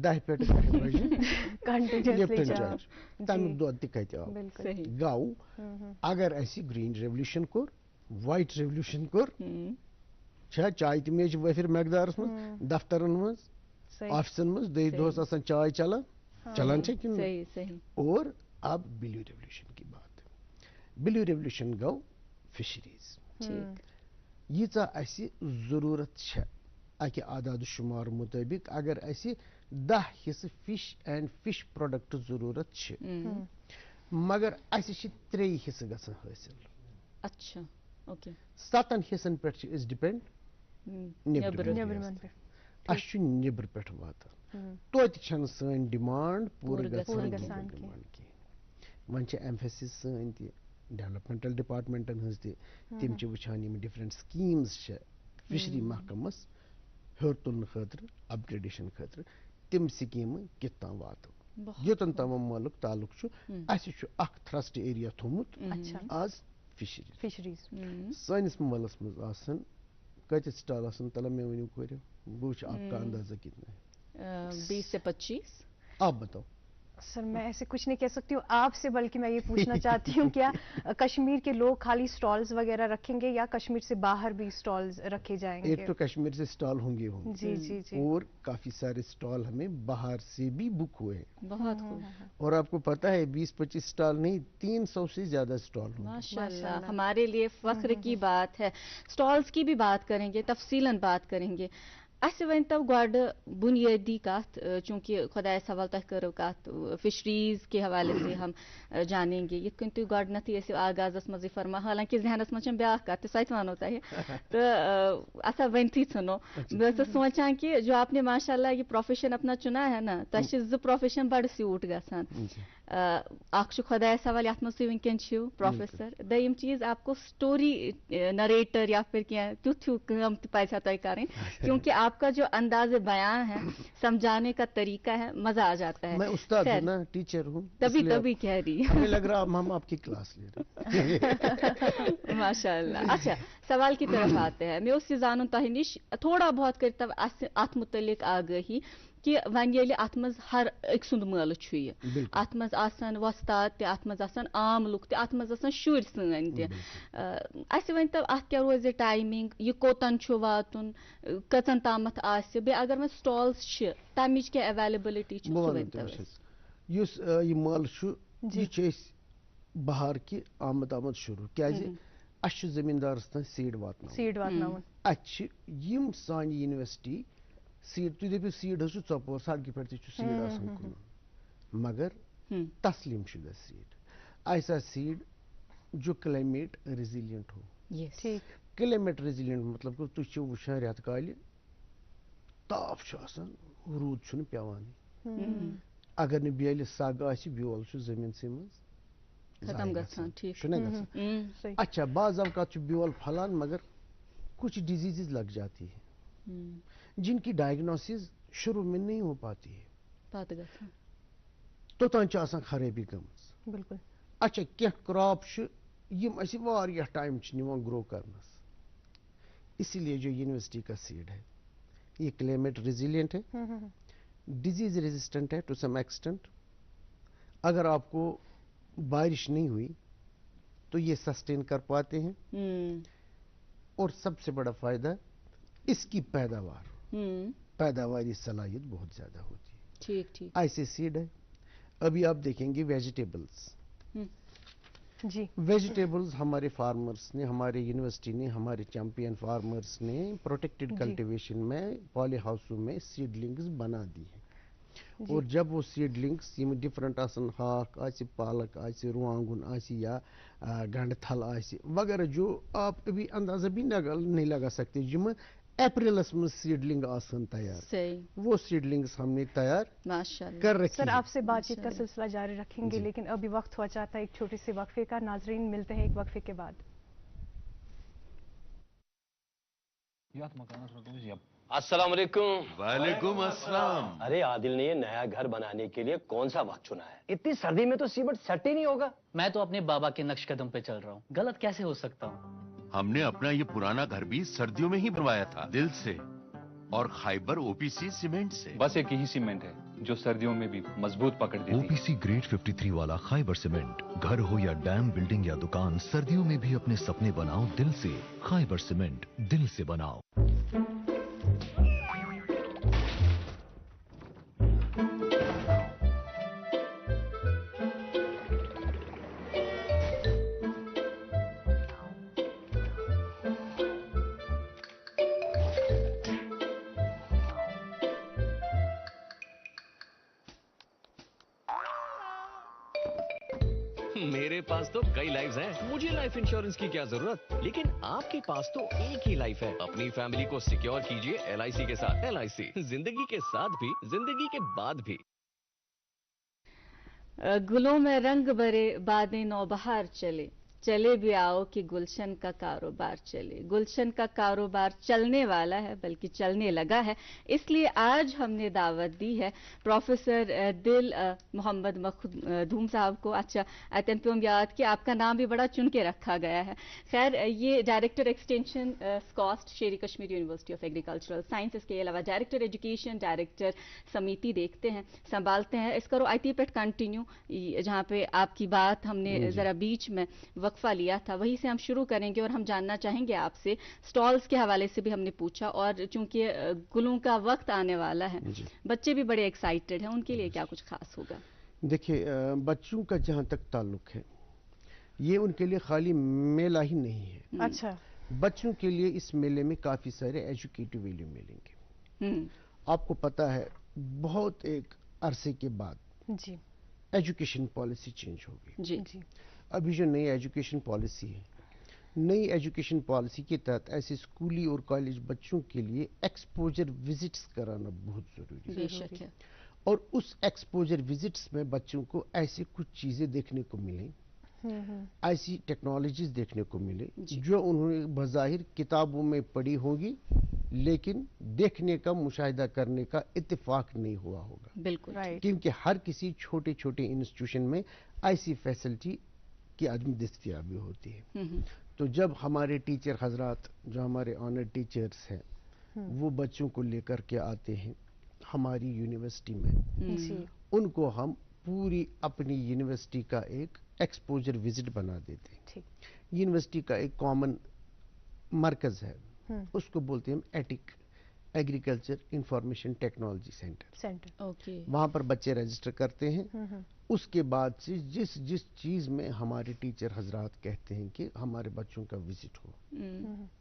10 पेट बजे लिप्टन चाय तमिक दोद ति कति आ गाव अगर ऐसी green revolution core white revolution core चाय ति मेज वफिर मकदारस मज दफ्तरन मज ऑफिसन मज दे दोस आसान चाय चला चलन से क्यों सही सही और अब ब्लू रेवोल्यूशन की बात है ब्लू रेवोल्यूशन गो फिशरीज ठीक यीचा ऐसी जरूरत है अकि आदाद शुमार मुताबिक अगर ऐसी 10 हिस्से फिश एंड फिश प्रोडक्ट जरूरत है मगर ऐसी 3 हिस्से गसन हासिल अच्छा ओके 7 हिस्सन पे इज डिपेंड नेबरमन पे अश नेबर पे वातान तोत छन सन डिमांड पूरे गसान की वन एम्फेसिस सन ति डेवलपमेंटल डिपार्टमेंटन हज ति तिम च वछान यम डिफरेंट स्कीम्स छ फिशरी महकमस हर तुन खतर अपग्रेडेशन खतर तिम स्कीम कितना वातो योतन तम मालुक तालुक छु अस छु अख थ्रस्ट एरिया थोमुत आज फिशरीज सानिस मलस मज आसन कति स्टॉल आसन तला में वनी कोरे बुछ आपका अंदाजा कितना है 20 से 25 आप बताओ सर मैं ऐसे कुछ नहीं कह सकती हूँ आपसे बल्कि मैं ये पूछना चाहती हूँ क्या कश्मीर के लोग खाली स्टॉल्स वगैरह रखेंगे या कश्मीर से बाहर भी स्टॉल्स रखे जाएंगे एक तो कश्मीर से स्टॉल होंगे जी जी जी और काफी सारे स्टॉल हमें बाहर से भी बुक हुए हैं बहुत खूब और आपको पता है 20-25 स्टॉल नहीं 300 से ज्यादा स्टॉल होंगे माशाल्लाह हमारे लिए फख्र की बात है स्टॉल्स की भी बात करेंगे तफसीलन बात करेंगे अस वन तब गड बुनियादी कत चूंकि खुदा सवाल तह करो कत फिशरीज के हवाले से हम जानेंगे ये तुम गडनथ आगाजस मज फरमा हालांकि जहनस मज ब्या कत सच वनो तह तो असा वनथी सुनो मैं सोचान कि जो आपने माशाल्लाह ये प्रोफेशन अपना चुना है ना तह जो प्रोफेशन बड़ सूट गसान खुदा सवाल ये मज वनकन प्रोफेसर दम चीज आपको स्टोरी नरेटर या फिर क्या तुथ कम पा तय करें क्योंकि आपका जो अंदाज बयान है समझाने का तरीका है मजा आ जाता है मैं उस्ताद हूं ना टीचर हूं तभी कह रही हमें लग रहा हम आपकी क्लास ले रहे माशाल्लाह अच्छा सवाल की तरफ आते हैं मैं उस जानूं तह निश थोड़ा बहुत करता अत मुतलिक आगही कि वन ये अत मज हर एक सुंद मल अत मज आसन वस्ताद ते अत मज आसन आम लुक ते अत मज आसन शुर सन ते अस वन तब अत क्या रोज टाइमिंग ये कोतन छु वातुन कचन तामत आसे बे अगर मैं स्टॉल्स छ तमिच के अवेलेबिलिटी छु सो वन तब युस ये मल छु ये छ बाहर की आमद शुरू क्या अश जमींदारस तन सीड वातनावन अच्छ यम सान यूनिवर्सिटी सीड तुम दपो सीड चपोर सड़क पे सीड कुन मगर तस्लीम शुदा सीड ऐसा सीड जो क्लाइमेट रेजिलियंट हो क्लाइमेट रेजिलियंट मतलब तुम वुचान रेत काल ताप रूद पेवान अगर न बेल सग आ बेल जमीन से मज अच्छा बाज अवकात बेल फलान मगर कुछ डिजीजेज लग जाती है जिनकी डायग्नोसिस शुरू में नहीं हो पाती है तोतान खराबी गमज बिल्कुल अच्छा क्या क्रॉप टाइम ग्रो करनस इसीलिए जो यूनिवर्सिटी का सीड है ये क्लाइमेट रेजिलिएंट है डिजीज रेजिस्टेंट है टू सम एक्सटेंट अगर आपको बारिश नहीं हुई तो ये सस्टेन कर पाते हैं और सबसे बड़ा फायदा इसकी पैदावारी सलाहियत बहुत ज्यादा होती है ठीक ऐसे सीड है अभी आप देखेंगे वेजिटेबल्स जी वेजिटेबल्स हमारे फार्मर्स ने हमारे यूनिवर्सिटी ने हमारे चैंपियन फार्मर्स ने प्रोटेक्टेड कल्टीवेशन में पॉली हाउसों में सीडलिंग्स बना दी है और जब वो सीडलिंग्स डिफरेंट हाक पालक रुआंगुन या गंड थल वगैरह जो आप अभी अंदाजा भी नहीं लगा सकते जिम अप्रैलस में सीडलिंग आसन तैयार, सही, वो सीडलिंग्स हमने तैयार माशाल्लाह कर रखी सर है। आपसे बातचीत का सिलसिला जारी रखेंगे, लेकिन अभी वक्त हुआ चाहता है एक छोटे से वक्फे का। नाजरीन मिलते हैं एक वक्फे के बाद। अस्सलाम वालेकुम। वालेकुम अस्सलाम। अरे आदिल ने ये नया घर बनाने के लिए कौन सा वक्त चुना है? इतनी सर्दी में तो सीमेंट सेट ही नहीं होगा। मैं तो अपने बाबा के नक्श कदम पे चल रहा हूँ, गलत कैसे हो सकता हूँ? हमने अपना ये पुराना घर भी सर्दियों में ही बनवाया था, दिल से और खाइबर ओपीसी सीमेंट से। बस एक ही सीमेंट है जो सर्दियों में भी मजबूत पकड़ देती है। ओपीसी ग्रेड 53 वाला खाइबर सीमेंट, घर हो या डैम, बिल्डिंग या दुकान, सर्दियों में भी अपने सपने बनाओ दिल से। खाइबर सीमेंट, दिल से बनाओ। मेरे पास तो कई लाइफ्स हैं, मुझे लाइफ इंश्योरेंस की क्या जरूरत, लेकिन आपके पास तो एक ही लाइफ है। अपनी फैमिली को सिक्योर कीजिए LIC के साथ। LIC, जिंदगी के साथ भी, जिंदगी के बाद भी। गुलों में रंग भरे बादे नौबहार चले, चले भी आओ कि गुलशन का कारोबार चले। गुलशन का कारोबार चलने वाला है, बल्कि चलने लगा है, इसलिए आज हमने दावत दी है प्रोफेसर दिल मोहम्मद मखदूम साहब को। अच्छा अतन याद कि आपका नाम भी बड़ा चुन के रखा गया है। खैर ये director extension SKUAST Sheri Kashmir University of agricultural science, इसके अलावा डायरेक्टर एजुकेशन, डायरेक्टर समिति देखते हैं संभालते हैं। इस करो IT पेट कंटिन्यू, जहाँ पे आपकी बात हमने जरा बीच में वक्फा लिया था, वहीं से हम शुरू करेंगे और हम जानना चाहेंगे आपसे, स्टॉल्स के हवाले से भी हमने पूछा, और चूंकि गुलों का वक्त आने वाला है, बच्चे भी बड़े एक्साइटेड हैं, उनके लिए क्या कुछ खास होगा? देखिए बच्चों का जहाँ तक ताल्लुक है, ये उनके लिए खाली मेला ही नहीं है। अच्छा, बच्चों के लिए इस मेले में काफी सारे एजुकेटिव वैल्यू मिलेंगे। आपको पता है बहुत एक अरसे के बाद जी एजुकेशन पॉलिसी चेंज होगी। जी। अभी जो नई एजुकेशन पॉलिसी है, नई एजुकेशन पॉलिसी के तहत ऐसे स्कूली और कॉलेज बच्चों के लिए एक्सपोजर विजिट्स कराना बहुत जरूरी है। और उस एक्सपोजर विजिट्स में बच्चों को ऐसी कुछ चीजें देखने को मिले, ऐसी टेक्नोलॉजीज देखने को मिले जो उन्होंने बज़ाहिर किताबों में पढ़ी होगी, लेकिन देखने का, मुशाहिदा करने का इत्तेफाक नहीं हुआ होगा। बिल्कुल, क्योंकि हर किसी छोटे छोटे इंस्टीट्यूशन में ऐसी फैसिलिटी की आदमी दस्तयाबी होती है। तो जब हमारे टीचर हजरात, जो हमारे ऑनर टीचर्स हैं, वो बच्चों को लेकर के आते हैं हमारी यूनिवर्सिटी में, उनको हम पूरी अपनी यूनिवर्सिटी का एक एक्सपोजर विजिट बना देते हैं। यूनिवर्सिटी का एक कॉमन मरकज है, उसको बोलते हैं हम attic, agriculture information technology centre. वहां पर बच्चे रजिस्टर करते हैं। उसके बाद से जिस जिस चीज में हमारे टीचर हजरात कहते हैं कि हमारे बच्चों का विजिट हो,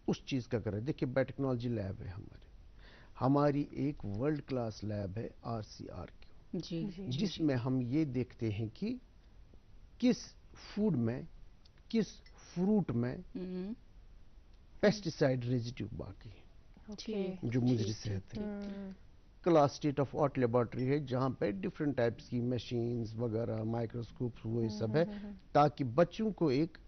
उस चीज का करें। देखिए बायोटेक्नोलॉजी लैब है हमारी एक वर्ल्ड क्लास लैब है RCRQ, जिसमें हम ये देखते हैं कि किस फूड में, किस फ्रूट में पेस्टिसाइड रेजिड्यू बाकी है जो मुजरी सेहत है। Class state of art laboratory है जहाँ पे डिफरेंट टाइप्स की मशीन्स वगैरह, माइक्रोस्कोप्स, वो सब है, ताकि बच्चों को एक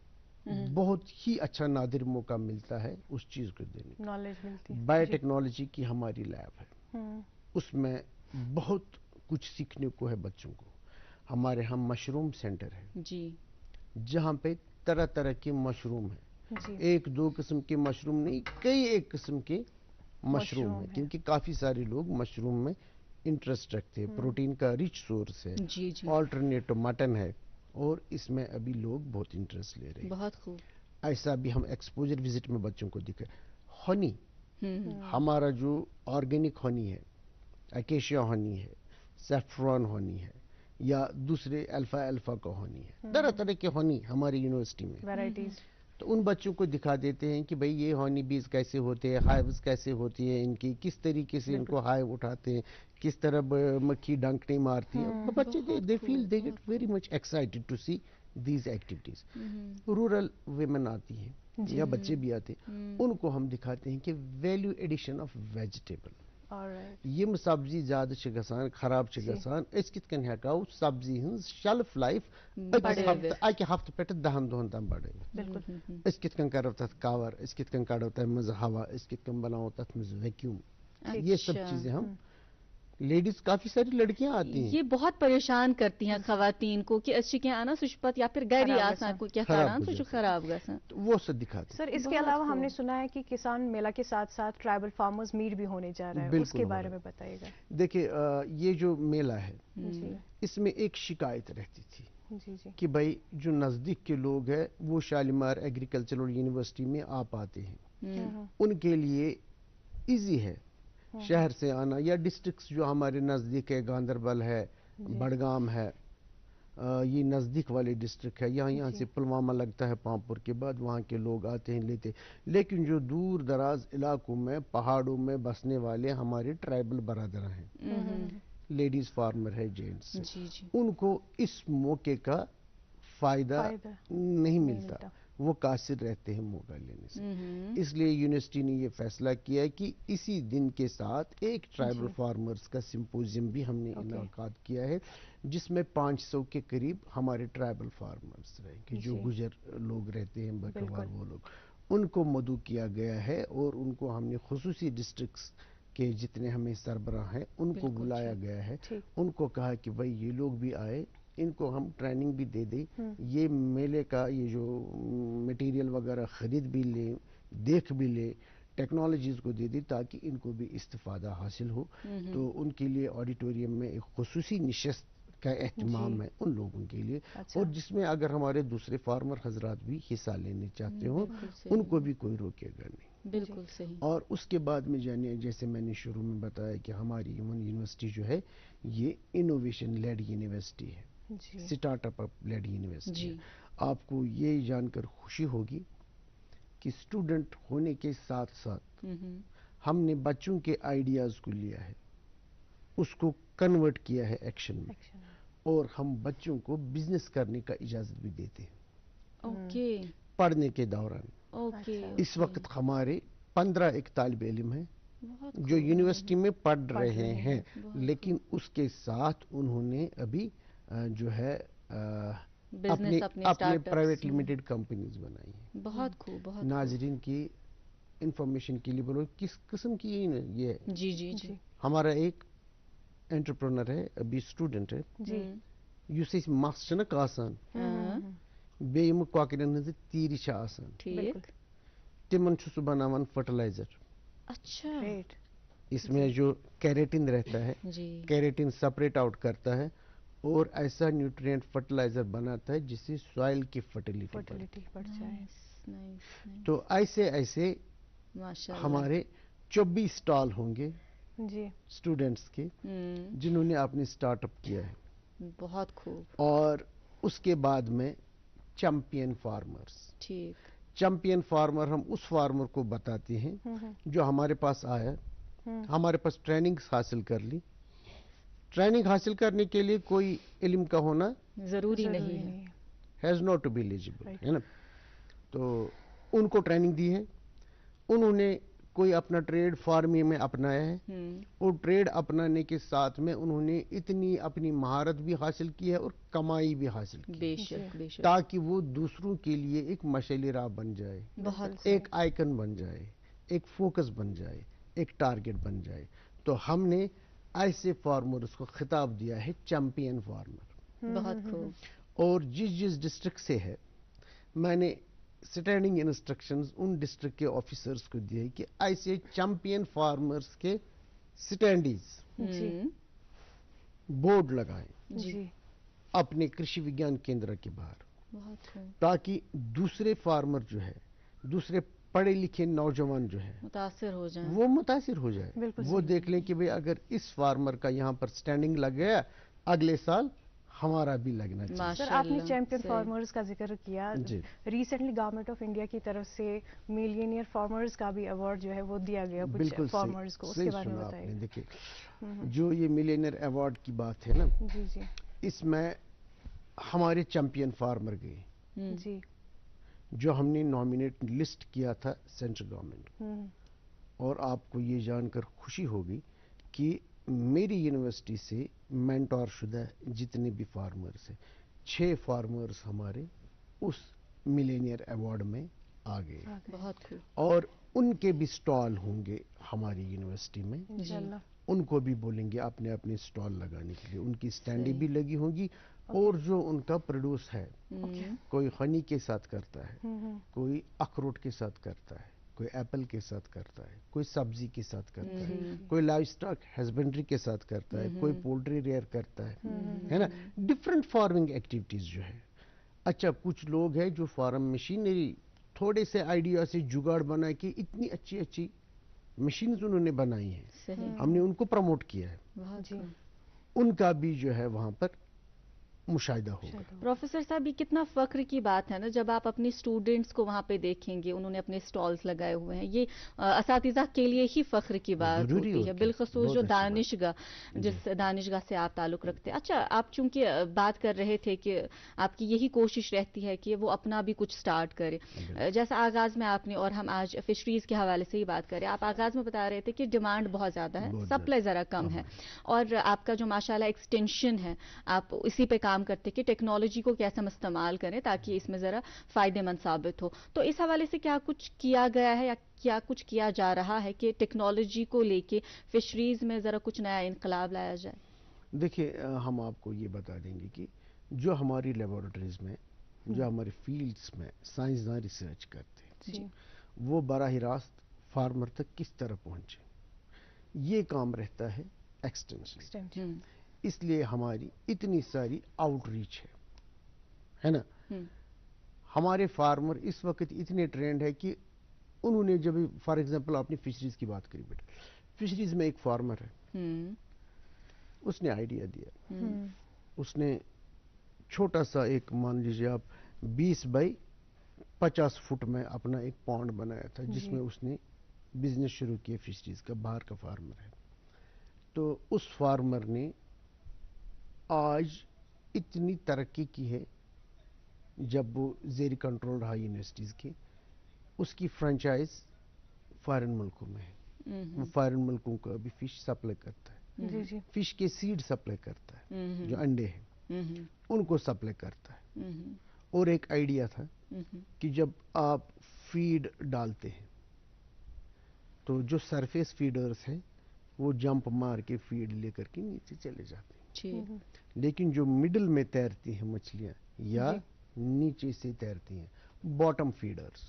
बहुत ही अच्छा नादिर मौका मिलता है उस चीज को देने का। नॉलेज मिलती है। बायोटेक्नोलॉजी की हमारी लैब है, उसमें बहुत कुछ सीखने को है बच्चों को। हमारे यहाँ मशरूम सेंटर है जी, जहाँ पे तरह तरह के मशरूम है, एक दो किस्म के मशरूम नहीं, कई एक किस्म के मशरूम है, क्योंकि काफी सारे लोग मशरूम में इंटरेस्ट रखते हैं। प्रोटीन का रिच सोर्स है, ऑल्टरनेटिव मटन है, और इसमें अभी लोग बहुत इंटरेस्ट ले रहे हैं। बहुत खूब। ऐसा भी हम एक्सपोजर विजिट में बच्चों को दिखे। हनी, हमारा जो ऑर्गेनिक हनी है, अकेशिया हनी है, सैफ्रॉन हनी है, या दूसरे अल्फा का हनी है, तरह तरह के हनी हमारी यूनिवर्सिटी में वैराइटीज। तो उन बच्चों को दिखा देते हैं कि भाई ये हनी बीज कैसे होते हैं, हाइव्स कैसे होती है इनकी, किस तरीके से इनको हाइव उठाते हैं, किस तरह मक्खी डंक नहीं मारती है। बच्चे they feel, they get very much excited to see these activities. Rural women आती हैं या बच्चे भी आते हैं, उनको हम दिखाते हैं कि वैल्यू एडिशन ऑफ वेजिटेबल. یم سبزی زیادہ چھ گژھان خراب چھ گژھان اس کت کن ہیکو سبزی ہنز شیلف لائف اکہ ہفتہ پہ 10 دہن تام بڑھائیت. اس کت کن کرو تتھ کور, اس کت کن کڑو تتھ مز ہوا, اس کت کن بناو تتھ مز ویکیوم. یہ سب چیزیں ہم لیڈیز کافی ساری لڑکیاں آتی ہیں, یہ بہت پریشان کرتی ہیں خواتین کو کہ اس کیا آنا سچ پت یا پھر گھر ہی آسان کو کیا کران سچ خراب گژھان, وہ سب دکھاتے. سر اس کے علاوہ ہم نے سنا ہے کہ کسان میلہ کے ساتھ ساتھ ٹرائبل فارمرز میٹ بھی ہونے جا رہا ہے, اس کے بارے میں بتائیے گا. دیکھیں یہ جو میلہ ہے اس میں ایک شکایت رہتی تھی کہ بھائی جو نزدیک کے لوگ ہیں وہ شالیمار ایگریکلچرل یونیورسٹی میں آ پاتے ہیں, ان کے لیے ایزی ہے شہر سے آنا, یا ڈسٹرکٹس جو ہمارے نزدیک ہے, گاندربل ہے, بڑگام ہے, یہ نزدیک والے ڈسٹرکٹ ہے, یہاں سے پلوامہ لگتا ہے پامپور کے بعد, وہاں کے لوگ آتے ہیں لیتے. لیکن جو دور دراز علاقوں میں پہاڑوں میں بسنے والے ہمارے ٹرائبل برادر ہیں, لیڈیز فارمر ہے, جینٹس, ان کو اس موقع کا فائدہ نہیں ملتا, وہ قاصر رہتے ہیں موقع لینے سے. اس لیے یونیورسٹی نے یہ فیصلہ کیا کہ اسی دن کے ساتھ ایک ٹرائبل فارمرز کا سمپوزیم بھی ہم نے انعقاد کیا ہے, جس میں 500 کے قریب ہمارے ٹرائبل فارمرز رہیں کہ جو گجر لوگ رہتے ہیں, بکروال وہ لوگ, ان کو مدعو کیا گیا ہے. اور ان کو ہم نے خصوصی ڈسٹرکٹس کے جتنے ہمیں سربراہ ہیں ان کو بلایا گیا ہے, ان کو کہا کہ بھائی یہ لوگ بھی آئے, ان کو ہم ٹریننگ بھی دے دیں, یہ میلے کا یہ جو مٹیریل وغیرہ خرید بھی لیں, دیکھ بھی لیں, ٹیکنالوجیز کو دے دیں تاکہ ان کو بھی استفادہ حاصل ہو. تو ان کے لیے آڈیٹوریم میں ایک خصوصی نشست کا اہتمام ہے ان لوگوں کے لیے, اور جس میں اگر ہمارے دوسرے فارمر حضرات بھی حصہ لینے چاہتے ہوں ان کو بھی کوئی روکے گا نہیں. بالکل صحیح. اور اس کے بعد میں جیسے میں نے شروع میں بتایا کہ ہماری یونیورسٹی جو ہے یہ انوویشن لیڈ یونیورسٹی ہے, سٹارٹ اپ لیڈ یونیورسٹی. آپ کو یہ جان کر خوشی ہوگی کہ اسٹوڈنٹ ہونے کے ساتھ ساتھ ہم نے بچوں کے آئیڈیاز کو لیا ہے, اس کو کنورٹ کیا ہے ایکشن میں, اور ہم بچوں کو بزنس کرنے کا اجازت بھی دیتے ہیں پڑھنے کے دوران. اس وقت ہمارے 15 ایک طالب علم ہیں جو یونیورسٹی میں پڑھ رہے ہیں, لیکن اس کے ساتھ انہوں نے ابھی جو ہے اپنے پرائیویٹ لمیٹڈ کمپنیز بنائی ہیں. بہت خوب. ناظرین کی انفارمیشن کے لیے بولو کس قسم کی یہ ہے. جی ہمارا ایک انٹرپرنر ہے, ابھی اسٹوڈنٹ ہے, یس اس مس چھنک آسان, بیٚیہِ یِم کۄکرن ہٕنٛزٕ تیٖرِ چھِ آسان, تِمن چھُ سُہ بناوان فرٹیلائزر. اچھا. اس میں جو کیریٹن رہتا ہے, کیریٹن سپریٹ آؤٹ کرتا ہے اور ایسا نیوٹرینٹ فرٹیلائزر بناتا ہے جس سے سوائل کی فرٹیلیٹی بڑھ جائے. تو ایسے ہمارے 24 اسٹال ہوں گے اسٹوڈنٹس کے جنہوں نے آپ نے اسٹارٹ اپ کیا ہے. بہت خوب. اور اس کے بعد میں چیمپئن فارمرز. چیمپئن فارمر ہم اس فارمر کو بتاتے ہیں جو ہمارے پاس آیا, ہمارے پاس ٹریننگ حاصل کر لی. ٹریننگ حاصل کرنے کے لیے کوئی علم کا ہونا ضروری نہیں ہے, has not to be eligible, ہے نا. تو ان کو ٹریننگ دی ہے, انہوں نے کوئی اپنا ٹریڈ فارمنگ میں اپنایا ہے, اور ٹریڈ اپنانے کے ساتھ میں انہوں نے اتنی اپنی مہارت بھی حاصل کی ہے اور کمائی بھی حاصل کی ہے, تاکہ وہ دوسروں کے لیے ایک مشعل راہ بن جائے, ایک آئیکن بن جائے, ایک فوکس بن جائے, ایک ٹارگٹ بن جائے. تو ہم نے ایسے فارمرز کو خطاب دیا ہے چیمپئن فارمر. بہت خوب. اور جس ڈسٹرکٹ سے ہے میں نے اسٹینڈنگ انسٹرکشنز ان ڈسٹرکٹ کے آفیسرز کو دیے کہ ایسے چیمپئن فارمرز کے سٹینڈیز بورڈ لگائیں اپنے کرشی وگیان کیندرا کے باہر, تاکہ دوسرے فارمر جو ہے, دوسرے پڑھے لکھے نوجوان جو ہے متاثر ہو جائیں, وہ متاثر ہو جائے, وہ دیکھ لیں کہ بھئی اگر اس فارمر کا یہاں پر سٹینڈنگ لگ گیا اگلے سال ہمارا بھی لگنا چاہیے. سر آپ نے چیمپئن فارمرز کا ذکر کیا, ریسنٹلی گورنمنٹ آف انڈیا کی طرف سے ملینئر فارمرز کا بھی ایوارڈ جو ہے وہ دیا گیا کچھ فارمرز کو, اس کے بارے میں بتائیے. دیکھیے جو یہ ملینئر ایوارڈ کی بات ہے نا, اس میں हमारे चैंपियन फार्मर गए जी, जो हमने नॉमिनेट लिस्ट किया था सेंट्रल गवर्नमेंट, और आपको ये जानकर खुशी होगी कि मेरी यूनिवर्सिटी से मेंटोर शुदा जितने भी फार्मर्स हैं, 6 फार्मर्स हमारे उस मिलेनियर अवार्ड में आ गए। बहुत खूब। और उनके भी स्टॉल होंगे हमारी यूनिवर्सिटी में, इंशाल्लाह। उनको भी बोलेंगे अपने अपने स्टॉल लगाने के लिए, उनकी स्टैंडें भी लगी होंगी। और जो उनका प्रोड्यूस है, कोई हनी के साथ करता है, कोई अखरोट के साथ करता है, कोई एप्पल के साथ करता है, कोई सब्जी के साथ करता है, कोई लाइव स्टॉक हस्बेंड्री के साथ करता है, कोई पोल्ट्री रेयर करता है ना, डिफरेंट फार्मिंग एक्टिविटीज जो है। अच्छा, कुछ लोग हैं जो फार्म मशीनरी थोड़े से आइडिया से जुगाड़ बना के इतनी अच्छी अच्छी मशीन उन्होंने बनाई है, हमने उनको प्रमोट किया है, उनका भी जो है वहां पर मुशाहिदा होगा। प्रोफेसर साहब, ये कितना फख्र की बात है ना जब आप अपने स्टूडेंट्स को वहाँ पे देखेंगे, उन्होंने अपने स्टॉल्स लगाए हुए हैं। ये असातिज़ा के लिए ही फख्र की बात होती है, बिलखसूस जो दानिशगाह, जिस दानिशगाह से आप ताल्लुक़ रखते हैं। अच्छा, आप चूंकि बात कर रहे थे कि आपकी यही कोशिश रहती है कि वो अपना भी कुछ स्टार्ट करे, जैसा आगाज़ में आपने, और हम आज फिशरीज़ के हवाले से ही बात करें, आप आगाज़ में बता रहे थे कि डिमांड बहुत ज़्यादा है, सप्लाई ज़रा कम है, और आपका जो माशाल्लाह एक्सटेंशन है, आप इसी पे काम करते कि टेक्नोलॉजी को कैसे हम इस्तेमाल करें ताकि इसमें ज़रा फ़ायदेमंद साबित हो। तो इस हवाले से क्या कुछ किया गया है या क्या कुछ किया जा रहा है कि टेक्नोलॉजी को लेके फिशरीज़ में ज़रा कुछ नया इनकलाब लाया जाए? देखिए, हम आपको ये बता देंगे कि जो हमारी लेबोरेटरीज में, जो हमारे फील्ड्स में साइंसदान रिसर्च करते हैं, वो बराह रास्त फार्मर तक किस तरह पहुंचे, ये काम रहता है एक्सटेंशन। इसलिए हमारी इतनी सारी आउटरीच है ना। हमारे फार्मर इस वक्त इतने ट्रेंड है कि उन्होंने जब, फॉर एग्जांपल आपने फिशरीज की बात करी बेटा, फिशरीज में एक फार्मर है, उसने आइडिया दिया, उसने छोटा सा एक, मान लीजिए आप 20 बाई 50 फुट में अपना एक पॉन्ड बनाया था, जिसमें उसने बिजनेस शुरू किया फिशरीज का, बाहर का फार्मर है। तो उस फार्मर ने आज इतनी तरक्की की है, जब वो जेरी कंट्रोल रहा यूनिवर्सिटीज़ के, उसकी फ्रेंचाइज फॉरेन मुल्कों में है, वो फॉरेन मुल्कों को अभी फिश सप्लाई करता है, फिश के सीड सप्लाई करता है, जो अंडे हैं उनको सप्लाई करता है। और एक आइडिया था कि जब आप फीड डालते हैं तो जो सरफेस फीडर्स हैं वो जंप मार के फीड लेकर के नीचे चले जाते हैं, लेकिन जो मिडिल में तैरती हैं मछलियां या नीचे से तैरती हैं, बॉटम फीडर्स,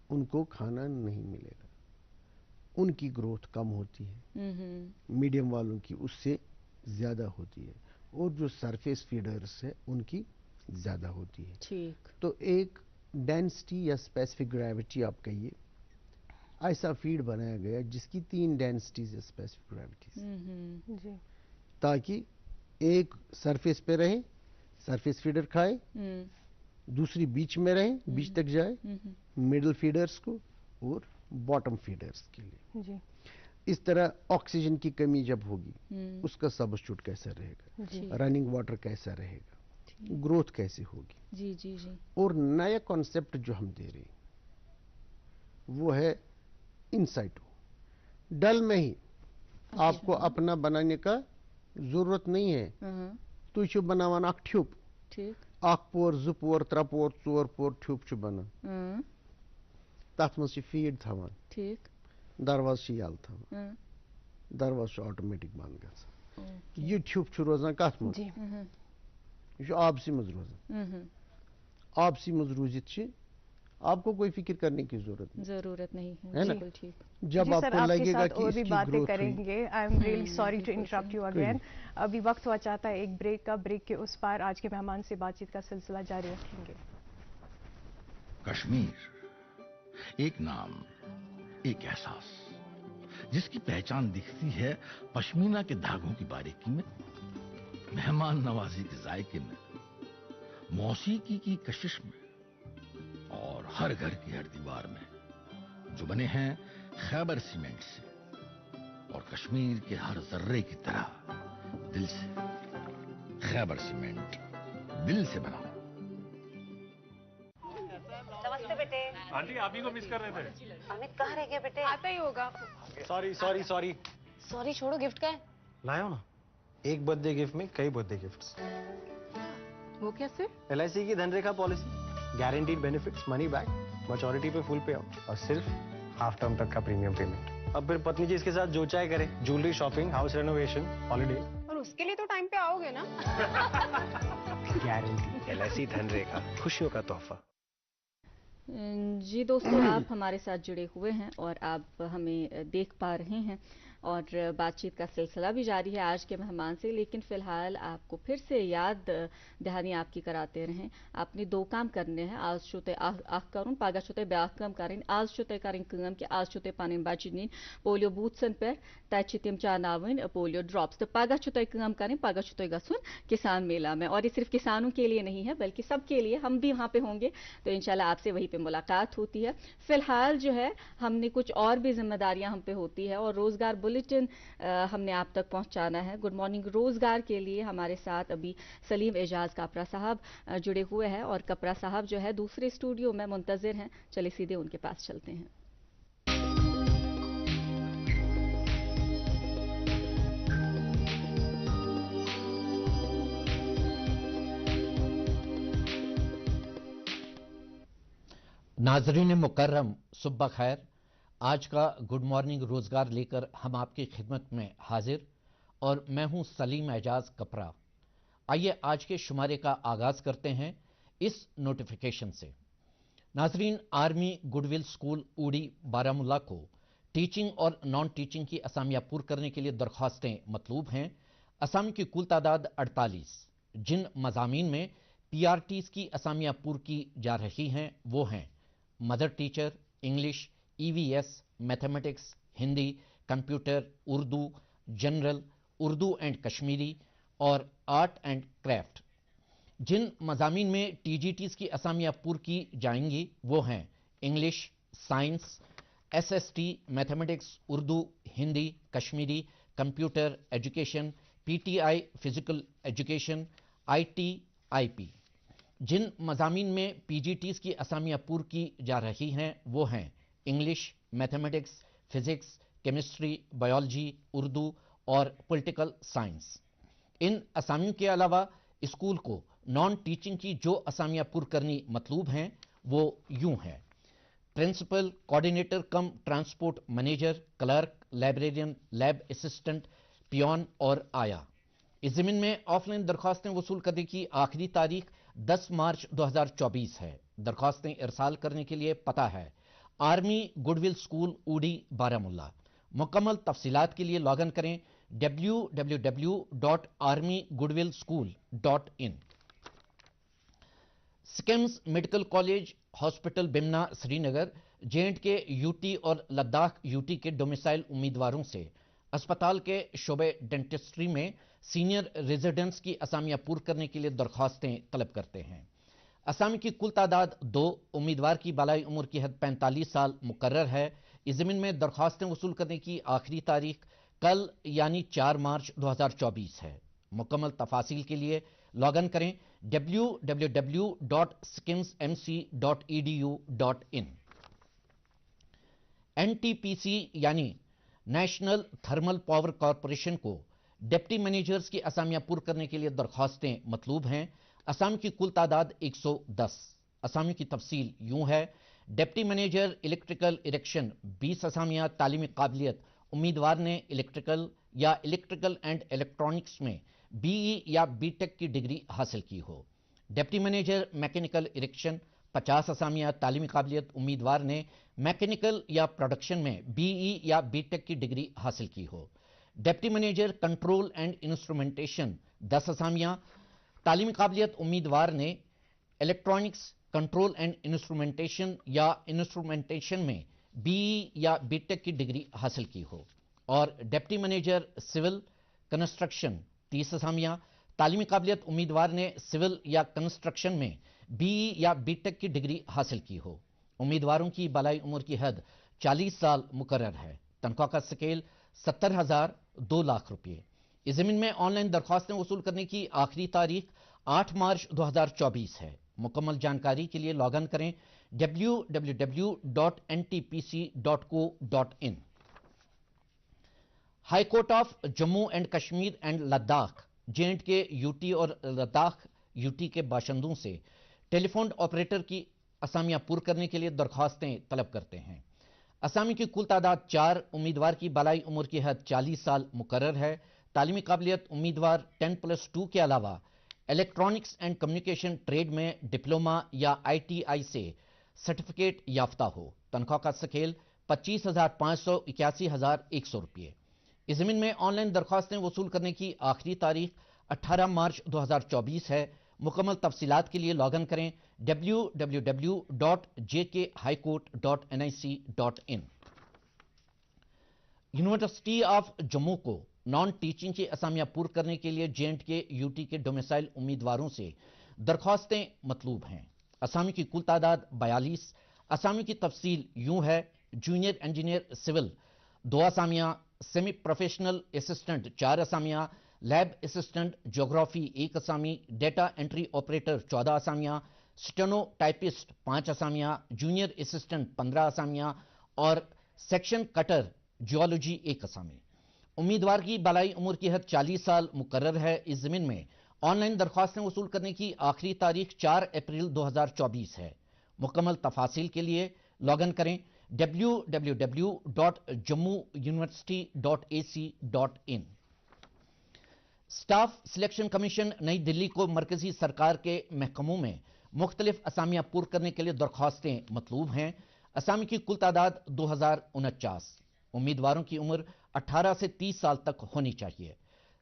उनको खाना नहीं मिलेगा, उनकी ग्रोथ कम होती है, मीडियम वालों की उससे ज्यादा होती है, और जो सरफेस फीडर्स है उनकी ज्यादा होती है। ठीक। तो एक डेंसिटी या स्पेसिफिक ग्रेविटी आप कहिए, ऐसा फीड बनाया गया जिसकी 3 डेंसिटीज या स्पेसिफिक ग्रेविटीज, ताकि एक सरफेस पे रहे, सरफेस फीडर खाए, दूसरी बीच में रहे, बीच तक जाए, मिडिल फीडर्स को और बॉटम फीडर्स के लिए। इस तरह ऑक्सीजन की कमी जब होगी, उसका सब्स्टिट्यूट कैसा रहेगा, रनिंग वाटर कैसा रहेगा, ग्रोथ कैसे होगी। जी जी जी। और नया कॉन्सेप्ट जो हम दे रहे हैं वो है इनसाइटो, डल में ही आपको अपना बनाने का जरूरत नहीं है, तु छु बनावान अख ट्यूब, ठीक, अख पोर 2 पोर 3 पोर 4 पोर ट्यूब छु बना, तथ मज फीड थवान, ठीक, दरवाज छु यल थवान, दरवाज छु ऑटोमेटिक बंद गसान, ये ट्यूब छु रोजान कथ मज, ये छु आबसी मज रोजान, आबसी मज रूजित छु, आपको कोई फिक्र करने की जरूरत नहीं है ना। ठीक। जब आपको लगेगा कि और भी इसकी बातें ग्रोथ करेंगे। I am really sorry to interrupt you again. अभी वक्त हुआ चाहता है एक ब्रेक का, ब्रेक के उस पार आज के मेहमान से बातचीत का सिलसिला जारी रखेंगे। कश्मीर एक नाम, एक एहसास, जिसकी पहचान दिखती है पश्मीना के धागों की बारीकी में, मेहमान नवाजी के जायके में, मौसीकी की कशिश में, और हर घर की हर दीवार में, जो बने हैं खैबर सीमेंट से और कश्मीर के हर जर्रे की तरह दिल से। खैबर सीमेंट, दिल से बनाओ। नमस्ते बेटे। आंटी आप ही को मिस कर रहे थे। अमित कहाँ रह गया बेटे? आता ही होगा। Sorry sorry sorry. सॉरी छोड़ो, गिफ्ट का है? लाया ना, एक बर्थडे गिफ्ट में कई बर्थडे गिफ्ट्स। वो कैसे? LIC की Dhanrekha policy, guaranteed benefits, money back, maturity पे फुल पे आउट और सिर्फ हाफ टर्म तक का प्रीमियम पेमेंट। अब फिर पत्नी जी इसके साथ जो चाहे करे, jewellery shopping, house renovation, holiday. और उसके लिए तो टाइम पे आओगे ना? गारंटी। LIC धनरेखा, खुशियों का तोहफा। जी दोस्तों, आप हमारे साथ जुड़े हुए हैं और आप हमें देख पा रहे हैं और बातचीत का सिलसिला भी जारी है आज के मेहमान से। लेकिन फ़िलहाल आपको फिर से याद दहानी आपकी कराते रहें, आपने दो काम करने हैं। आज शुते आख करुन, पगह शुते ब्याख काम करें। आज शुते करें काम कि आज शुते पानी बच्चे नीन पोलियो बूथसन पे तत तिम चानावन पोलियो ड्रॉप्स। तो पगह शुते काम करें, पगह शुते गसुन किसान मेला में। और ये सिर्फ किसानों के लिए नहीं है बल्कि सबके लिए, हम भी वहाँ पे होंगे तो इंशाल्लाह आपसे वहीं पे मुलाकात होती है। फिलहाल जो है हमने कुछ और भी जिम्मेदारियां हम पे होती है और रोजगार बुलेटिन हमने आप तक पहुंचाना है। गुड मॉर्निंग रोजगार के लिए हमारे साथ अभी सलीम एजाज कपरा साहब जुड़े हुए हैं और कपरा साहब जो है दूसरे स्टूडियो में मुंतजिर हैं। चलिए सीधे उनके पास चलते हैं। नाजरीन मुकर्रम, सुबह खैर। आज का गुड मॉर्निंग रोजगार लेकर हम आपकी खिदमत में हाजिर और मैं हूं सलीम एजाज कपरा। आइए आज के शुमारे का आगाज करते हैं इस नोटिफिकेशन से। नाजरीन, आर्मी गुडविल स्कूल ऊड़ी बारामुल्ला को टीचिंग और नॉन टीचिंग की असामियां पूर्ण करने के लिए दरख्वास्तें मतलूब हैं। असामी की कुल तादाद 48। जिन मजामीन में PRTs की असामियां पूर्ण की जा रही हैं वो हैं mother teacher, English, EVS, mathematics, Hindi, computer, Urdu, general, Urdu and Kashmiri और आर्ट एंड क्राफ्ट। जिन मजामीन में TGTs की असामियां पूर्ण की जाएंगी वो हैं English, science, SST, mathematics, Urdu, Hindi, Kashmiri, computer, education, PTI, physical education, IT, IP। जिन मजामीन में PGTs की असामियां पूर्ण की जा रही हैं वो हैं English, mathematics, physics, chemistry, biology, Urdu और पॉलिटिकल साइंस। इन असामियों के अलावा स्कूल को नॉन टीचिंग की जो असामियां पूर्ण करनी मतलूब हैं वो यूं हैं: principal, coordinator cum transport manager, clerk, librarian, lab assistant, peon और आया। इस जमीन में ऑफलाइन दरख्वास्तें वसूल करने की आखिरी तारीख 10 मार्च 2024 है। दरख्वास्तें इरसाल करने के लिए पता है आर्मी गुडविल स्कूल ऊड़ी बारामुल्ला। मुकम्मल तफसीलात के लिए लॉगिन करें www.armygoodwillschool.in। Schemes medical college hospital Bemina Srinagar J&K UT और लद्दाख UT के डोमिसाइल उम्मीदवारों से अस्पताल के शोबे डेंटिस्ट्री में सीनियर रेजिडेंट्स की असामियां पूर्ण करने के लिए दरख्वास्तें तलब करते हैं। असामी की कुल तादाद 2। उम्मीदवार की बालाई उम्र की हद 45 साल मुकर्रर है। इस ज़मीन में दरख्वास्तें वसूल करने की आखिरी तारीख कल यानी 4 मार्च 2024 है। मुकम्मल तफासिल के लिए लॉगिन करें www.skimsmc.edu.in। NTPC यानी नेशनल थर्मल पावर कॉरपोरेशन को डिप्टी मैनेजर्स की असामियां पूर्ण करने के लिए दरख्वास्तें मतलूब हैं। असाम की कुल तादाद 110। असामी की तफसील यूं है: डिप्टी मैनेजर इलेक्ट्रिकल इरेक्शन 20 असामियां तालीमी काबिलियत। उम्मीदवार ने इलेक्ट्रिकल या इलेक्ट्रिकल एंड इलेक्ट्रॉनिक्स में BE या BTech की डिग्री हासिल की हो। डिप्टी मैनेजर मैकेनिकल इरेक्शन 50 असामियां तालीमी काबिलियत। उम्मीदवार ने मैकेनिकल या प्रोडक्शन में BE या BTech की डिग्री हासिल की हो। Deputy manager control and instrumentation 10 असामियां तालीमी काबिलियत। उम्मीदवार ने इलेक्ट्रॉनिक्स, कंट्रोल एंड इंस्ट्रूमेंटेशन या इंस्ट्रूमेंटेशन में BE या BTech की डिग्री हासिल की हो। और डिप्टी मैनेजर सिविल कंस्ट्रक्शन 30 असामियां तालीमी काबिलियत। उम्मीदवार ने सिविल या कंस्ट्रक्शन में BE या BTech की डिग्री हासिल की हो। उम्मीदवारों की बालाई उम्र की हद 40 साल मुकर्रर है। तनख्वाह का स्केल 70,000 2 लाख रुपये। इस ज़मीन में ऑनलाइन दरख्वास्तें वसूल करने की आखिरी तारीख 8 मार्च 2024 है। मुकम्मल जानकारी के लिए लॉग इन करें www.ntpc.co.in। High court of Jammu and Kashmir and Ladakh J&K UT और लद्दाख यूटी के बाशिंदों से टेलीफोन ऑपरेटर की असामियां पुर करने के लिए दरख्वास्तें तलब करते हैं। असामी की कुल तादाद 4, उम्मीदवार की बालाई उम्र की हद 40 साल मुकर्रर है। तालीमी काबिलियत उम्मीदवार 10+2 के अलावा इलेक्ट्रॉनिक्स एंड कम्युनिकेशन ट्रेड में डिप्लोमा या ITI से सर्टिफिकेट याफ्ता हो। तनख्वाह का स्केल 25,500 81,100 रुपये। इस ज़मीन में ऑनलाइन दरख्वास्तें वसूल करने की आखिरी तारीख 18 मार्च 2024 है। मुकम्मल तफसीलात के लिए लॉग इन करें www.jkhighcourt.nic.in। यूनिवर्सिटी ऑफ जम्मू को नॉन टीचिंग की असामियां पूर्ण करने के लिए J&K यूटी के डोमिसाइल उम्मीदवारों से दरख्वास्तें मतलूब हैं। असामी की कुल तादाद 42। असामी की तफसील यूं है: जूनियर इंजीनियर सिविल 2 असामियां, सेमी प्रोफेशनल असिस्टेंट 4 असामियां, लैब असिस्टेंट ज्योग्राफी 1 असामी, डेटा एंट्री ऑपरेटर 14 असामियां, स्टेनो टाइपिस्ट 5 असामियां, जूनियर असिस्टेंट 15 असामियां और सेक्शन कटर जियोलॉजी 1 असामी। उम्मीदवार की बालाई उम्र की हद 40 साल मुकर्रर है। इस ज़मीन में ऑनलाइन दरख्वास्तें वसूल करने की आखिरी तारीख 4 अप्रैल 2024 है। मुकम्मल तफासिल के लिए लॉग इन करें www.jammuuniversity.ac.in। स्टाफ सिलेक्शन कमीशन नई दिल्ली को मरकजी सरकार के महकमों में मुख्तलिफ असामियां पूर्ण करने के लिए दरख्वास्तें मतलूब हैं। असामी की कुल तादाद 2049। उम्मीदवारों की उम्र 18 से 30 साल तक होनी चाहिए।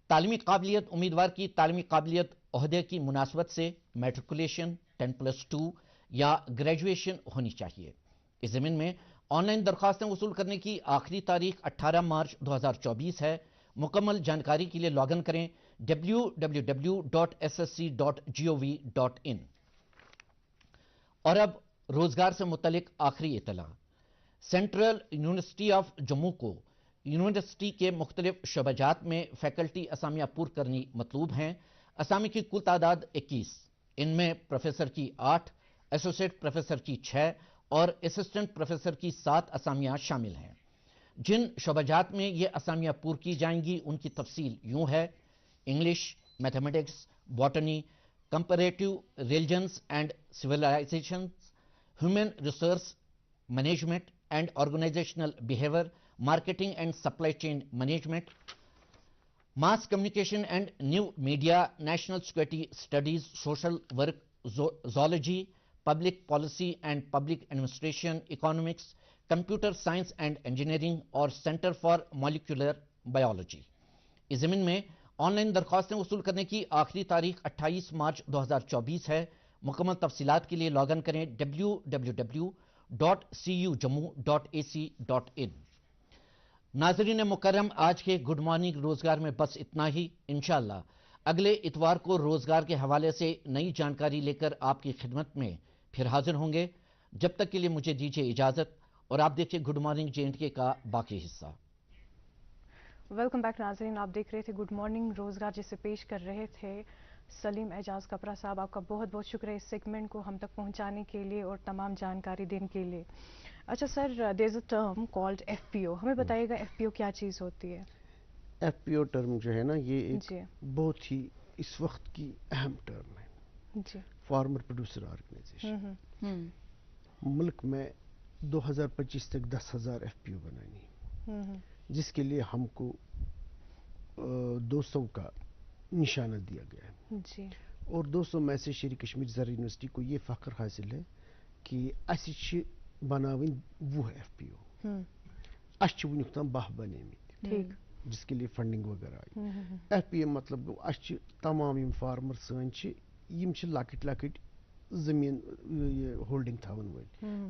तालीमी काबिलियत उम्मीदवार की तालीमी काबिलियत ओहदे की मुनासबत से मैट्रिकुलेशन 10+2 या ग्रेजुएशन होनी चाहिए। इस ज़मीन में ऑनलाइन दरख्वास्तें वसूल करने की आखिरी तारीख 18 मार्च 2024 है। मुकम्मल जानकारी के लिए लॉग इन करें www.ssc.gov.in। और अब रोजगार से मुतल्लिक आखिरी इतला। सेंट्रल यूनिवर्सिटी ऑफ जम्मू को यूनिवर्सिटी के मुख्तलिफ शोबाजात में फैकल्टी असामियां पूर्ण करनी मतलूब हैं। असामी की कुल तादाद 21। इनमें प्रोफेसर की 8, एसोसिएट प्रोफेसर की 6 और असिस्टेंट प्रोफेसर की 7 असामियां शामिल हैं। जिन शोबाजात में ये असामियां पूर्ण की जाएंगी उनकी तफसील यूं है: English, mathematics, botany, comparative religions and civilisations, human resource management and organisational behaviour, marketing and supply chain management, mass communication and new media, national security studies, social work, zoology, public policy and public administration, economics, computer science and engineering और centre for molecular biology. इस ज़मीन में online दरख्वास्तें वसूल करने की आखिरी तारीख 28 मार्च 2024 है। मुकम्मल तफसीलात के लिए लॉग इन करें www.cujammu.ac.in। नाजरीन मुकर्रम, आज के गुड मॉर्निंग रोजगार में बस इतना ही। इंशाअल्लाह अगले इतवार को रोजगार के हवाले से नई जानकारी लेकर आपकी खिदमत में फिर हाजिर होंगे। जब तक के लिए मुझे दीजिए इजाजत और आप देखिए गुड मॉर्निंग J&K का बाकी हिस्सा। वेलकम बैक नाजरीन, आप देख रहे थे गुड मॉर्निंग रोजगार, जिसे पेश कर रहे थे सलीम एजाज कपरा साहब। आपका बहुत बहुत शुक्रिया इस सेगमेंट को हम तक पहुंचाने के लिए और तमाम जानकारी देने के लिए। अच्छा sir, there is a term called FPO, हमें बताइएगा FPO क्या चीज़ होती है? FPO टर्म जो है ना, ये एक बहुत ही इस वक्त की अहम टर्म है जी। Farmer producer organisation. मुल्क में 2025 तक 10,000 FPO बनानी, जिसके लिए हमको 200 का निशाना दिया गया है जी। और 200 में से शेर कश्मीर ज़रा यूनिवर्सिटी को ये फ़ख्र हासिल है कि अस बनावन 20 FPO, अस वुनिक तम 12 बने, जिसके लिए फंडिंग वगैरह आई। FPO मतलब गो अस तमाम यम फार्मर सन यम लकट लकट जमीन होल्डिंग थवन वल,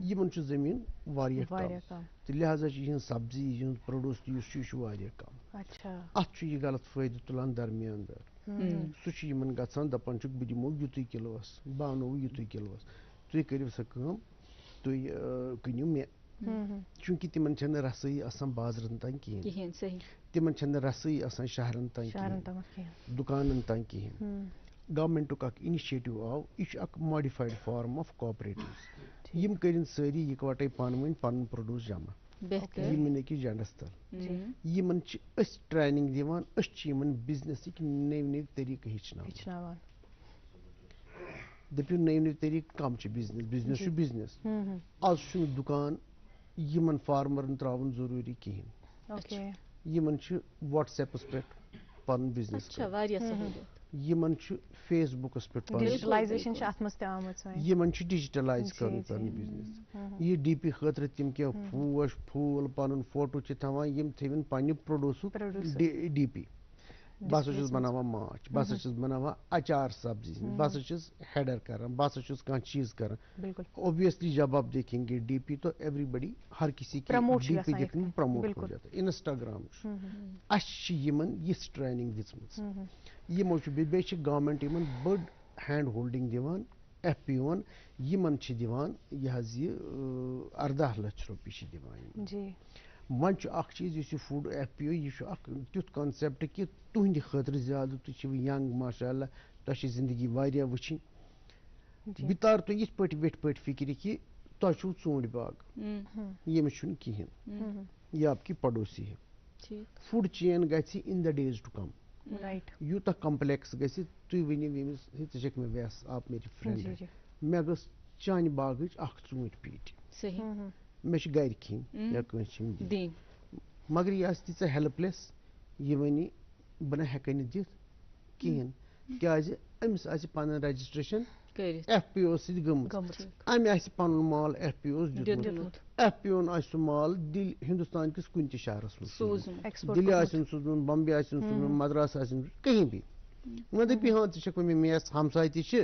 यमन जमीन वारिया कम, तो लिहाजा सब्जी प्रोड्यूस कम। अत यह गलत फायदे तुलान दरमियान दर, सह गसान दपान बह दिमो युतुय किलोस, बह अनो युतुय किलोस, तुम करो सा कम, तुम कनियो मे چونکہ تمن چھن رسائی آسان بازرن تان کہین صحیح تمن چھن رسائی آسان شہرن تان کہین دکانن تان کہین گورمنٹک اخ انیشیٹو آو یہ اخ ماڈیفائڈ فارم آف کوآپریٹوز یم کرن ساری اکوٹے پانہٕ ؤنۍ پنن پروڈوس جمع یمن أکِس جنڈس تل یمن أسۍ ٹریننگ دِوان أسۍ چھِ یمن بزنسٕکۍ نٔوۍ نٔوۍ طریقہٕ ہیٚچھناوان دٔپِو نٔوۍ نٔوۍ طریقہٕ کم چھِ بزنس چھُ بزنس آز چھُنہٕ دُکان یمن فارمرن تراوُن ضروٗری کِہیٖنۍ یمن چھُ وٹس ایپس پٮ۪ٹھ پنُن بزنس یمن چھُ فیس بُکس پٮ۪ٹھ یمن چھُ ڈِجٹلایز کرُن پنُن بزنس یہ ڈی پی خٲطرٕ تِم کینٛہہ پوش پھوٗل پنُن فوٹو چھِ تھاوان یم تھٲوِن پننہِ پروڈوسُک ڈی پی بہٕ ہسا چھُس بناوان ماچھ بہٕ ہسا چھُس بناوان اچار سبزی بہٕ ہسا چھُس ہیڈر کران بہٕ ہسا چھُس کانٛہہ چیٖز کران اوبویسلی جب آپ دیکھیں گے ڈی پی تو ایوری بڈی ہر کسی کی ڈی پی دیکھنے میں پرموٹ ہو جاتا ہے انسٹاگرام چھُ اَسہِ چھِ یِمن یِژھ ٹریننگ دِژمٕژ یِمو چھُ بیٚیہِ چھِ گورمنٹ یِمن بٔڑ ہینڈ ہولڈنگ دِوان ایف پی اوَن یِمن چھِ دِوان یہِ حظ یہِ 18 لچھ رۄپیہِ چھِ دِوان وۄنۍ چھُ اکھ چیٖز یُس یہِ فوڈ ایف پی او یہِ چھُ اکھ تیُتھ کانسیپٹ کہِ تُہنٛدِ خٲطرٕ زیادٕ تُہۍ چھِو ینگ ماشاء اللہ تۄہہِ چھِ زندگی واریاہ وٕچھِنۍ بہٕ تار تُہۍ یِتھ پٲٹھۍ ویٹھۍ پٲٹھۍ فِکرِ کہِ تۄہہِ چھُو ژوٗنٛٹھۍ باغ ییٚمِس چھُنہٕ کِہیٖنۍ یہِ آپ کی پڑوسی ہے فوڈ چین گژھِ اِن دا ڈیز ٹُو کم یوٗتاہ کمپلیکس گژھِ تُہۍ ؤنِو ییٚمِس ہے ژٕ چھکھ مےٚ ویس آپ میری فرینڈ مےٚ گٔژھ چانہِ باغٕچ اکھ ژوٗنٛٹھۍ پیٖٹۍ مےٚ چھِ گرِ کھیٚنۍ یا کٲنٛسہِ چھِم دِنۍ مگر یہِ آسہِ تیٖژاہ ہیلپلیس یہِ وَنہِ بہٕ نہ ہٮ۪کَے نہٕ دِتھ کِہیٖنۍ کیٛازِ أمِس آسہِ پنٕنۍ رجسٹریشن ایف پی او سۭتۍ گٔمٕژ أمۍ آسہِ پنُن مال ایف پی اوس دیُتمُت ایف پی اوَن آسہِ سُہ مال ہندوستان کِس کُنہِ تہِ شہرس منٛز دِلہِ آسن سوٗزمُت بمبے آسن سوٗزمُت مدراس آسن کہیں بھی وۄنۍ دٔپی ہاں ژٕ چھکھ مےٚ میس ہمساے تہِ چھِ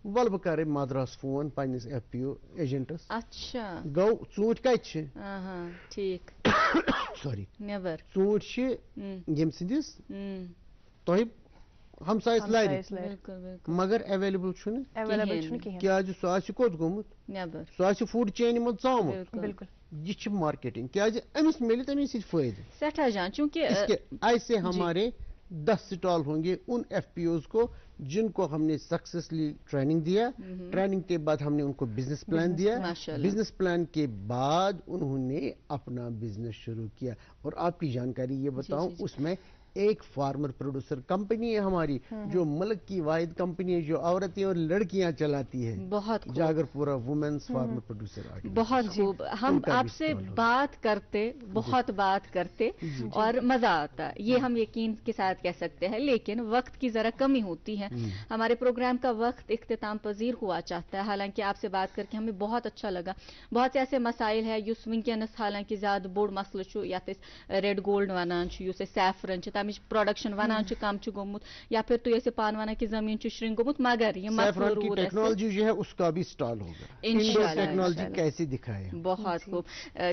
وَلہٕ بہٕ کرے مدراس فون پننِس ایف پی او ایجنٹس گوٚو ژوٗنٛٹھۍ کتہِ چھِ سوری ژوٗنٛٹھۍ چھِ ییٚمہِ سٕنٛدِس تۄہہِ ہمسایس لرِ مگر ایویلیبل چھُنہٕ کیٛازِ سُہ آسہِ کوٚت گوٚمُت سُہ آسہِ فوڈ چینہِ منٛز ژامُت یہ چھِ مارکیٹنگ کیٛازِ أمِس میلہِ تَمے سۭتۍ فٲیدٕ ایسے ہمارے 10 اسٹال ہوں گے ان ایف پی اوز کو جن کو ہم نے سکسیسفلی ٹریننگ دیا ٹریننگ کے بعد ہم نے ان کو بزنس پلان دیا بزنس پلان کے بعد انہوں نے اپنا بزنس شروع کیا اور آپ کی جانکاری یہ بتاؤں اس میں ایک فارمر پروڈیوسر کمپنی ہے ہماری جو ملک کی واحد کمپنی ہے جو عورتیں اور لڑکیاں چلاتی ہے بہت جاگر پورا وومنس فارمر پروڈیوسر بہت خوب ہم آپ سے بات کرتے بہت بات کرتے اور مزہ آتا یہ ہم یقین کے ساتھ کہہ سکتے ہیں لیکن وقت کی ذرا کمی ہوتی ہے ہمارے پروگرام کا وقت اختتام پذیر ہوا چاہتا ہے حالانکہ آپ سے بات کر کے ہمیں بہت اچھا لگا بہت سے ایسے مسائل ہے یس ونکس حالانکہ زیادہ بوڑ مسئلہ یت ریڈ گولڈ ونان سیفرن تمچ پروڈکشن ونان کم گومت یا پھر تھی ٲسِو پانہٕ ونان کہ زمین شرنگ گومت مگر یہ مسئلہ روٗد ٹیکنالوجی جو ہے اس کا بھی اسٹال ہوگا انشاءاللہ ٹیکنالوجی کیسے دکھائے بہت خوب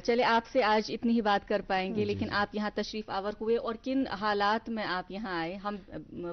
چلے آپ سے آج اتنی ہی بات کر پائیں گے لیکن آپ یہاں تشریف آور ہوئے اور کن حالات میں آپ یہاں آئے ہم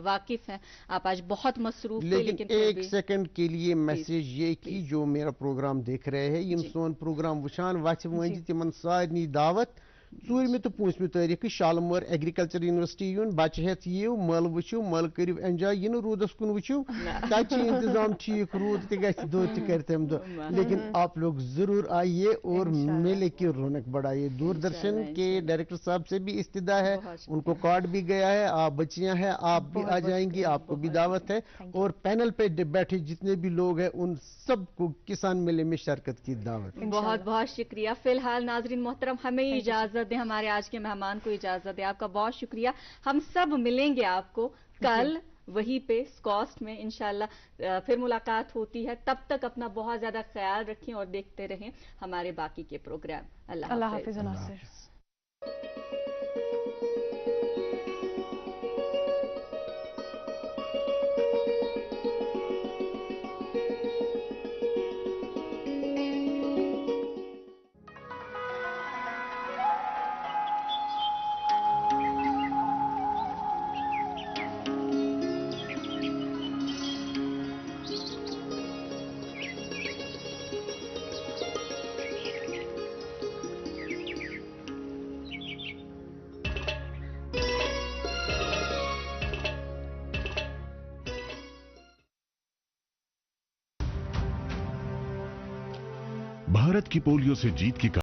واقف ہیں آپ آج بہت مصروف تھے لیکن ایک سیکنڈ کے لیے میسج یہ کہ جو میرا پروگرام دیکھ رہے ہیں یم سون پروگرام وچھان وتھ ون تمن سارنی دعوت 4 تہٕ 5 تٲریٖخ شالمور ایگریکلچر یونیورسٹی یُن بچہ ہیتھ یِیو مٲلہٕ وٕچھِو مٲلہٕ کٔرِو اینجاے یہِ نہٕ روٗدس کُن وٕچھِو تتہِ چھِ انتظام ٹھیٖک روٗد تہِ گژھِ دۄد تہِ کرِ تمہِ دۄہ لیکن آپ لوگ ضرور آئیے اور میلے کی رونق بڑھائیے دوردرشن کے ڈائریکٹر صاحب سے بھی استدعا ہے ان کو کارڈ بھی گیا ہے آپ بچیاں ہیں آپ بھی آ جائیں گی آپ کو بھی دعوت ہے اور پینل پہ بیٹھے جتنے بھی لوگ ہیں ان سب کو کسان میلے میں شرکت کی دعوت بہت بہت شکریہ فی الحال ناظرین محترم ہمیں اجازت دیں ہمارے آج کے مہمان کو اجازت دیں آپ کا بہت شکریہ ہم سب ملیں گے آپ کو کل وہیں پہ اسکاسٹ میں انشاءاللہ پھر ملاقات ہوتی ہے تب تک اپنا بہت زیادہ خیال رکھیں اور دیکھتے رہیں ہمارے باقی کے پروگرام اللہ حافظ भारत की पोलियो से जीत की